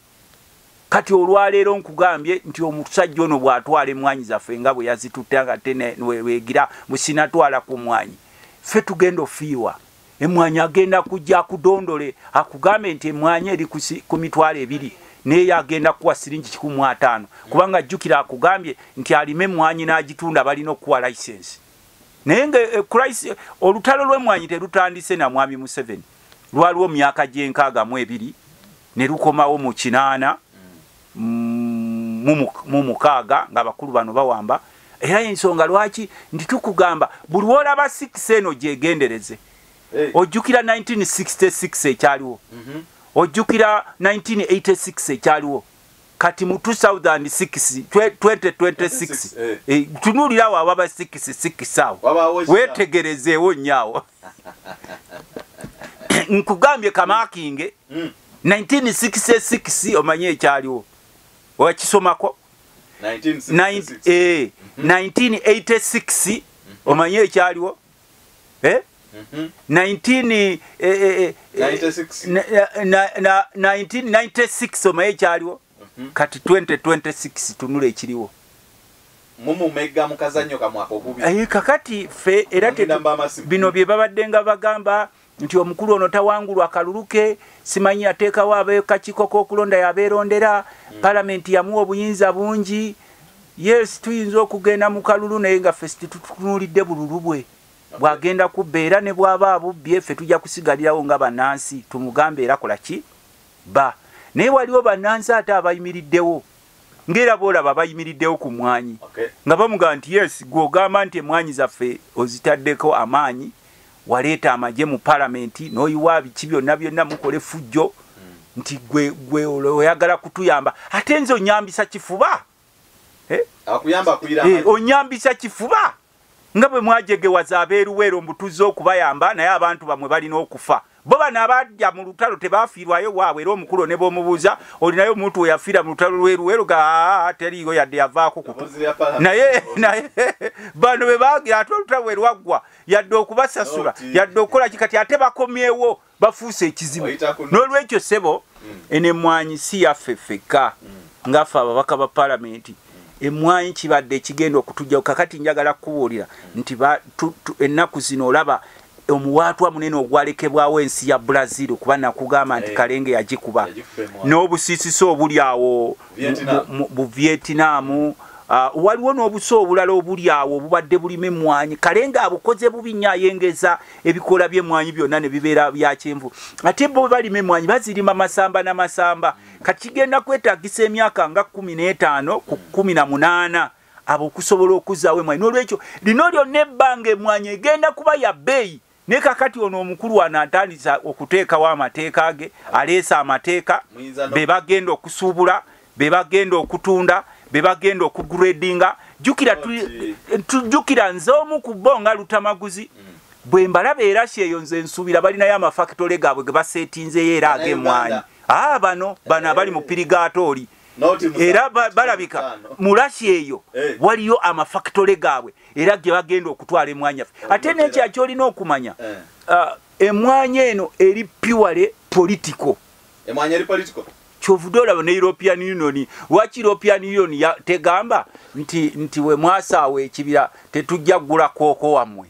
Kati olwaleero nkugambye nti omusajja ono bw'atwala emmwanyi zaffe nga bwe yazitutte nga weegira musinatwala ku mmwanyi. Ffe tugenda ofiirwa. Emmwanyi agenda kujja akudondole akugambe nti emmwanyi eri ku mitwalo 2 naye agenda kuwa siringi 150 kubanga ajjukira akugambye nti alime emmwanyi n'agitunda balina okuwa layisensi. Naye nga olutalo lw'emmwanyi terutandise na Mwami Museveni. Lwaliwo myaka gye62 ne lukomawo mu 8 mu 6 nga bakulu bano bawamba. Era ensonga lwaki nti tukugamba buli wolaba 6 eno gyegendereze. Ojjukira 1966 ekyaliwo. Ojjukira 1986 ekyaliwo. Kati mu 2006 2026 tunuulirawo ababa 6 awo weetegerezeewo nnyo. Nkugambye kamaakinge 1966 omanye ekyaliwo wakisomako. 1986 omanye ekyaliwo. 1996 omanye ekyaliwo. Kati 2026 tunula ekiriwo. Mumumega mukazannyo kamwaka ogubi. Kakati ffe era bino bye babadde nga bagamba nti omukulu ono tawangulwa akaluluke simanyi ateekawo ab'akakiiko k'okulonda yabeerondera palamenti yamuwa obuyinza bungi yes tuyinza okugenda mu kalulu naye nga ffe tutunuulidde bululu bwe bwagenda kubeera ne bwaba abubbi ffe tujja kusigalirawo nga bannansi tumugambe era kola ki ba naye waliwo bannansi ate abayimiriddewo ng'era boolaba bayimiriddewo ku mwanyi nga bamugamba nti yes gw'ogamba nti emwanyi zaffe ozitaddeko amaanyi waleeta amagye mu palamenti n'oyiwa biki byonna byonna mukole fujjo nti gwe oyagala kutuyamba ate nze onyambisa kifuba onyambisa kifuba nga bwe mwajegewaza abeeruweero mbutuze okubayamba naye abantu bamwe balina okufa bo bano abajja mu lutalo tebaafiirwayo waabwe era omukulu ne b'omubuuza olinayo omuntu we yafiira mu lutalo lweruweero ga teriiyo yadde yavaako naye bano be baagira ate olutalo bwe lwaggwa yadde okubasasula yadde okukola kikati ate bakomyewo bafuuse ekizibu n'olwekyo ssebo enemwanyi si yaffe ffekka ngaffe ababaka ba palamenti emwanyi kibadde ekigenda okutujja kakati njagala kukubuulira nti ennaku zino olaba omuwaatwa munene ogwalekebwawo ensi ya Brazil kuba nakugamba nti Kalenge yagikuba n'obusiisisi obuli awo mu Vietnam waliwo n'obuso obulala obuli awo obubadde bulime emmwanyi Kalenge abukoze bubi nnyo ayengeza ebikola by'emmwanyi byonna ne bibeera bya kyenvu ate bo balima emmwanyi bazirima masamba n'amasamba kati kigenda kwetaagisa emyaka nga 15 ku 18 abo okusobola okuzzaawo emmwanyi n'olwekyo lino lyonna ebbanga emmwanyi egenda kuba ya bbeeyi ne kakati ono omukulu wano atandisa okuteekawo amateeka ge aleesa amateeka be bagenda okusuubula be bagenda okutunda be bagenda okugradinga jukira nze omu ku bo nga lutamaguzi bwe mbalaba era kyeyo nze nsuubira balinayo amafakitole gaabwe ge baseetinzeyo era ag'emmwanyi bano abali mu pirigaatooli era balabika mulaki eyo waliyo amafakitole gaabwe era gye bagenda okutwala emmwanyi yaffe ate n'ekyaki olina okumanya emmwanyi eno eri purely political kyovudde olaba ne European Union lwaki European Union tegamba nti we mwasaawa ekibira tetujja kugula kooko wammwe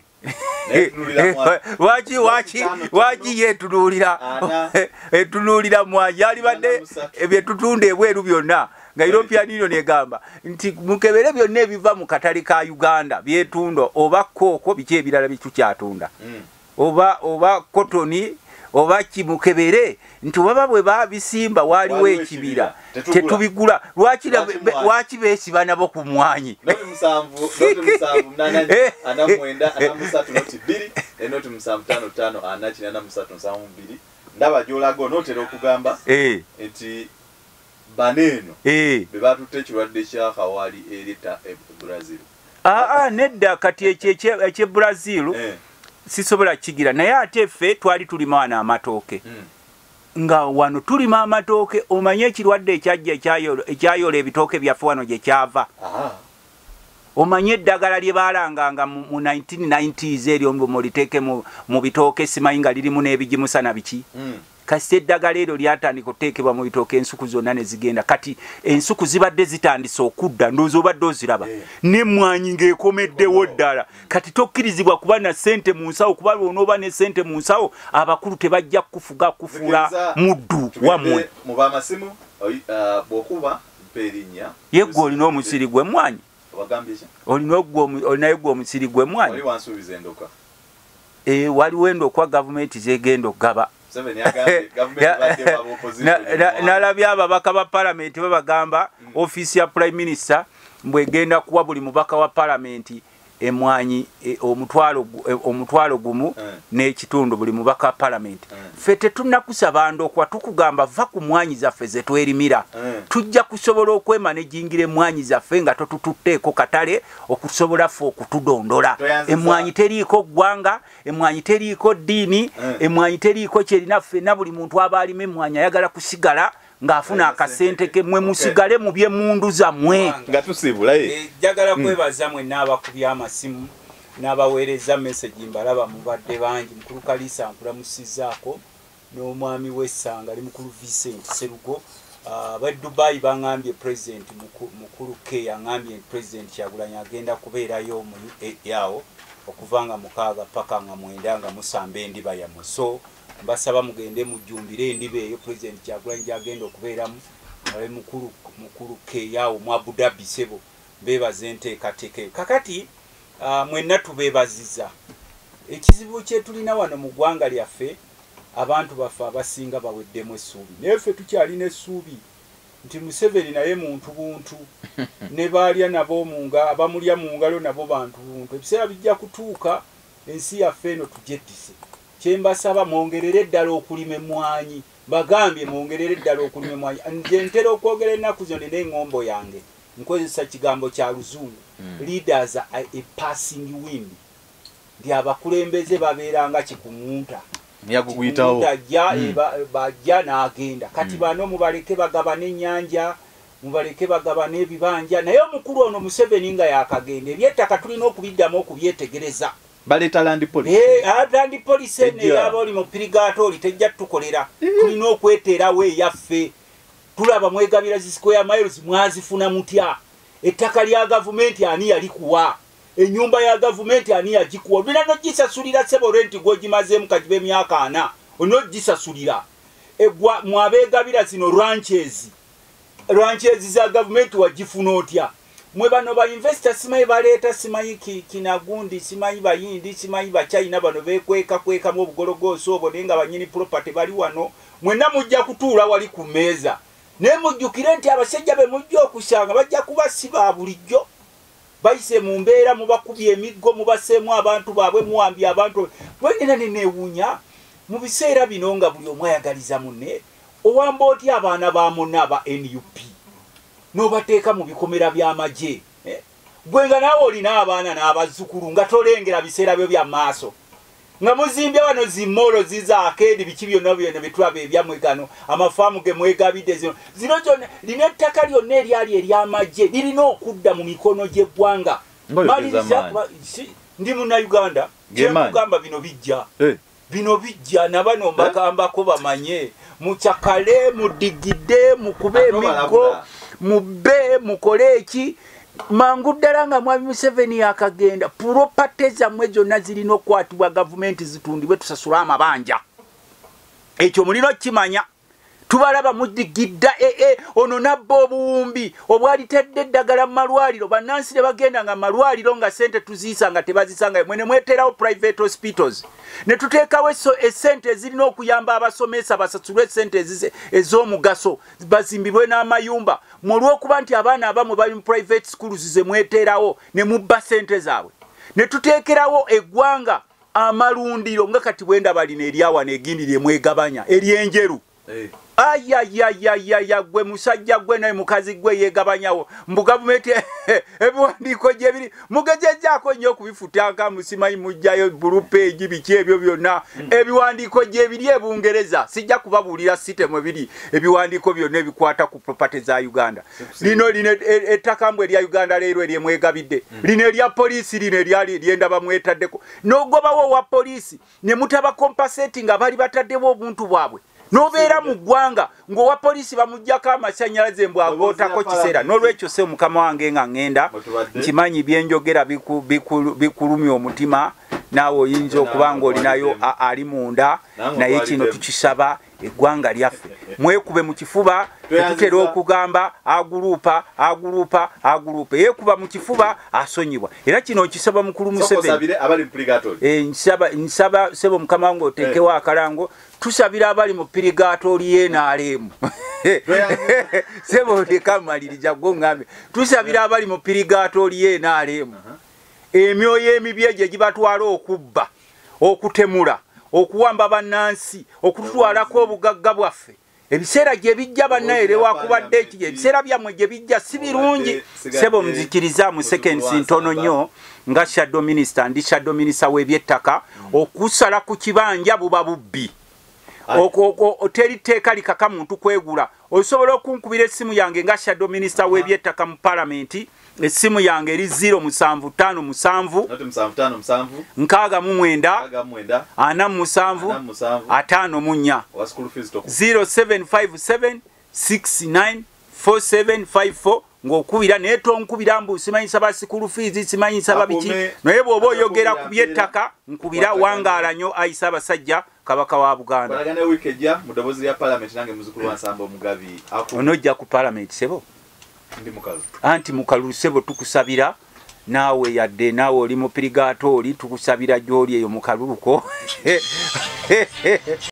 waki yetunuulira mwanyi alibadde ebyetutunda ebweru byonna nga European Union egamba nti mukebere byonna ebiva mu katale ka Uganda byetunda oba kooko biki ebirala bitukyatunda oba kotoni oba kimukebere nti baba bwe babisimba waliwo ekibira tetubigula lwaki beesiba nabo ku mwanyi ndaba gy'olaga onootera okugamba nti baneeno be batutte ekirwadde kya kawaali ereta Brazil nedda kati ekye Brazil sisobola kigira naye ate ffe twali tulima wano amatooke nga wano tulima amatooke omanye ekirwadde ekyajja ekyayola ebitooke byaffe wano gye kyava omanye eddagala lye baalanganga mu 1990s eryo muliteeke mu bitooke simanyi nga lirimu n'ebigimusa na biki kasi eddagala eryo lyatandika okuteekebwa mu bitooke ensuku zonna ne zigenda kati ensuku zibadde zitandise okudda ndowooza obadde oziraba n'emmwanyi ng'ekomeddewo ddala kati tokkirizibwa kuba na ssente mu nsawo kuba lw'onooba ne ssente mu nsawo abakulu tebajja kufuula muddu wammwe mu bamasimu bw'okuba mpa erinnya ye gwe olina omusiri gw'emmwanyi olinayo gwe omusiri gw'emmwanyi waliwo endokwa gavumenti zegenda okugaba nalabye ababaka ba palamenti babagamba ofiisi ya prime minister mbwegenda kuwa buli mubaka wa palamenti emmwanyi omutwalo gumu n'ekitundu buli mubaka wa palamenti ffe tetunnakusaba ndokwa tukugamba va ku mmwanyi zaffe ze twerimira tujja kusobola okwemanejingira emmwanyi zaffe nga totututteeko katale okusobola ffe okutudondola emmwanyi teriiko ggwanga emmwanyi teriiko ddiini emmwanyi teriiko kyerina ffenna buli muntu aba alima emmwanyi ayagala kusigala ng'afuna akasente ke mwe musigale mu by'emmundu zammwe nga tusiibulaye njagala kwebaza mwe n'abakubya amasimu n'abaweereza message mbalaba mubadde bangi mukulu Kalisa nkulamusizzaako n'omwami w'essanga ali mukulu Vincent Serugo aba Dubai bangambye president mukulu K yangambye president Kyagulanyi agenda kubeerayo mu yawo okuvanga 6 paka nga 9 nga musamba endiba ya muso mbasaba mugende mujjumbire endiba eyo president Kyagulanyi agenda okubeeramu mukulu K yawo mu Abu Dhabi sebo bebaze enteekateeka eyo. Kakati mwenna tubeebaziza. Ekizibu kye tulina wano mu ggwanga lyaffe, abantu baffe abasinga baweddemu essuubi. Naye ffe tukyalina essuubi nti Museveni naye muntu buntu, ne baalya nabo abamulya mu ngalo nabo bantu buntu. Ebiseera bijja kutuuka ensi yaffe eno tujettise. Kye mbasaba mwongerere eddala okulima emmwanyi, bagambye mwongerere eddala okulima emmwanyi. Nze ntera okwogera ennaku zino n'eŋŋombo yange, nkozesa kigambo kya Luzungu, leaders are a passing wind. Ndi abakulembeze babeeranga kikumunta. Yaguguyitawo. Bajja n'agenda. Kati bano mubaleke bagabana ennyanja, mubaleke bagabana ebibanja. Naye omukulu ono Museveni nga yakagenda, ebyettaka tulina okubiddamu okubyetegereza. Baleeta land police. Land police ne yaba oli mu pirigatori tejja tukolera. Tulina okweteerawo eyaffe. Tulaba mwegabira zi square miles mwazifuna mutya. Ettaka lya gavumenti ani yalikuwa. Enyumba ya gavumenti ani yagikuwa. Bina no gisasulira sebo rent gwogimazeemu kagibe emyaka 4. Ono gisasulira. Egwa mwabegabira zino ranches. Ranches za gavumenti wagifuna otya. Mwe bano ba investor simayi baleeta simayi kinagundi simayi bayindi simayi ba China bano bekweka mu obugologoso obo nenga banyini property bali wano. Mwenna mujja kutuula wali ku meeza. Ne mujjukire nti abasajja be mujja okusanga bajja kubasiba bulijjo. Bayise mu mbeera mubakubye emiggo mubaseemu abantu baabwe muwambye abantu. Bwenina neewuunya mu biseera bino nga buli omu ayagaliza munne owamba otya abaana ba monna aba NUP n'obateeka mu bikomera by'amagye. Gwe nga naawe olina abaana n'abazzukulu nga tolengera biseera byo bya maaso. Nga muzimbye wano zimolo ziza akedi biki byonna bitulaba ebyamwe gano amafaamu ge mwegabidde zino kyonna lina ettaka lyonna eryali ery'amagye lirina okudda mu mikono gy'eggwanga. Ndi Munnayuganda kyekugamba bino bijja. Bino bijja nabano mbagambako bamanye mukyakale mudigidde mukube emiggo mubbe mukole eki. Mangu ddala nga Mwami Museveni yakagenda property zammwe zonna zirina okukwatibwa gavumenti zitundibwe tusasula amabanja. Ekyo mulina okimanya. Tubalaba mudigidda ono nabba obuwumbi obwalitedde eddagala mu malwaliro bannansi ne bagenda nga malwaliro nga sente tuziisa nga tebazisanga mwene mweterawo private hospitals ne tuteekawo essente ezirina okuyamba abasomesa basasulwe essente ez'omugaso bazimbibwe n'amayumba olw'okuba nti abaana abamu bali mu private schools ze mweterawo ne mubba sente zaabwe ne tuteekerawo eggwanga amalundiro nga kati bwenda balina eryawana egindi lyemwegabanya eryenjeru. Ayayayayaya gwe musajja gwe naye mukazi gwe yegabanyawo mbu gavumenti ebiwandiiko gye biri mugejejjaako nnyo okubifutanga musimayi mujjayo blue page biki ebyo byonna ebiwandiiko gye biri Ebungereza sijja kubabuulira sitemu biri ebiwandiiko byonna ebikwata ku property za Uganda. Lino ettaka mbwe erya Uganda leero eryemwegabidde lino erya poliisi lino eryali lyenda bamwetaddeko n'ogobawo wa poliisi ne mutaba compensate nga bali bataddewo obuntu bwabwe. Nobeera mu ggwanga ng'owa poliisi bamuggyako amasannyalaze mbw agootako kiseera n'olwekyo se mukama wange nga ŋŋenda nkimanyi byenjogera bikulumya omutima naawe oyinza okuba ng'olinayo ali munda naye kino tukisaba eggwanga lyaffe mwekube mu kifuba tetutera okugamba aguruupa yeekuba mu kifuba asonyibwa era kino okisaba mukulu Museveni nsaba sebo mukama wange oteekewo akalango tusabira abali mu pirigatori y'enaalemu sebo ndekamaliriza gwo ngambe tusabira abali mu pirigatori y'enaalemu emyoyo emibi egyo gibatwala okubba okutemula okuwamba bannansi okutwalako obugagga bwaffe ebiseera gye bijja bannaere wakubadde eki ebiseera byammwe gye bijja si birungi sebo muzikiriza mu seconds ntono nnyo nga shadow minister ndi shadow minister w'ebyettaka okusala ku kibanja buba bubbi teriteeka likaka muntu kwegula osobola okunkubira essimu yange nga shadow minister w'ebyettaka mu palamenti essimu yange eri 07557 69 47 0757 694754 ng'okubira naye tonkubira mbu simanyisa ba school fees simanyisa babiki naye bw'oba oyogera ku byettaka nkubira wangaala nnyo ayisa abasajja kabaka wa Buganda balagane week ejja mu ddoboozi lya parliament nange muzukulu wa Nsamba Omugabi onojja ku parliament sebo anti mukalulu sebo tukusabira naawe yadde naawe oli mu pirigaatooli tukusabira gy'oli eyo mukaluluko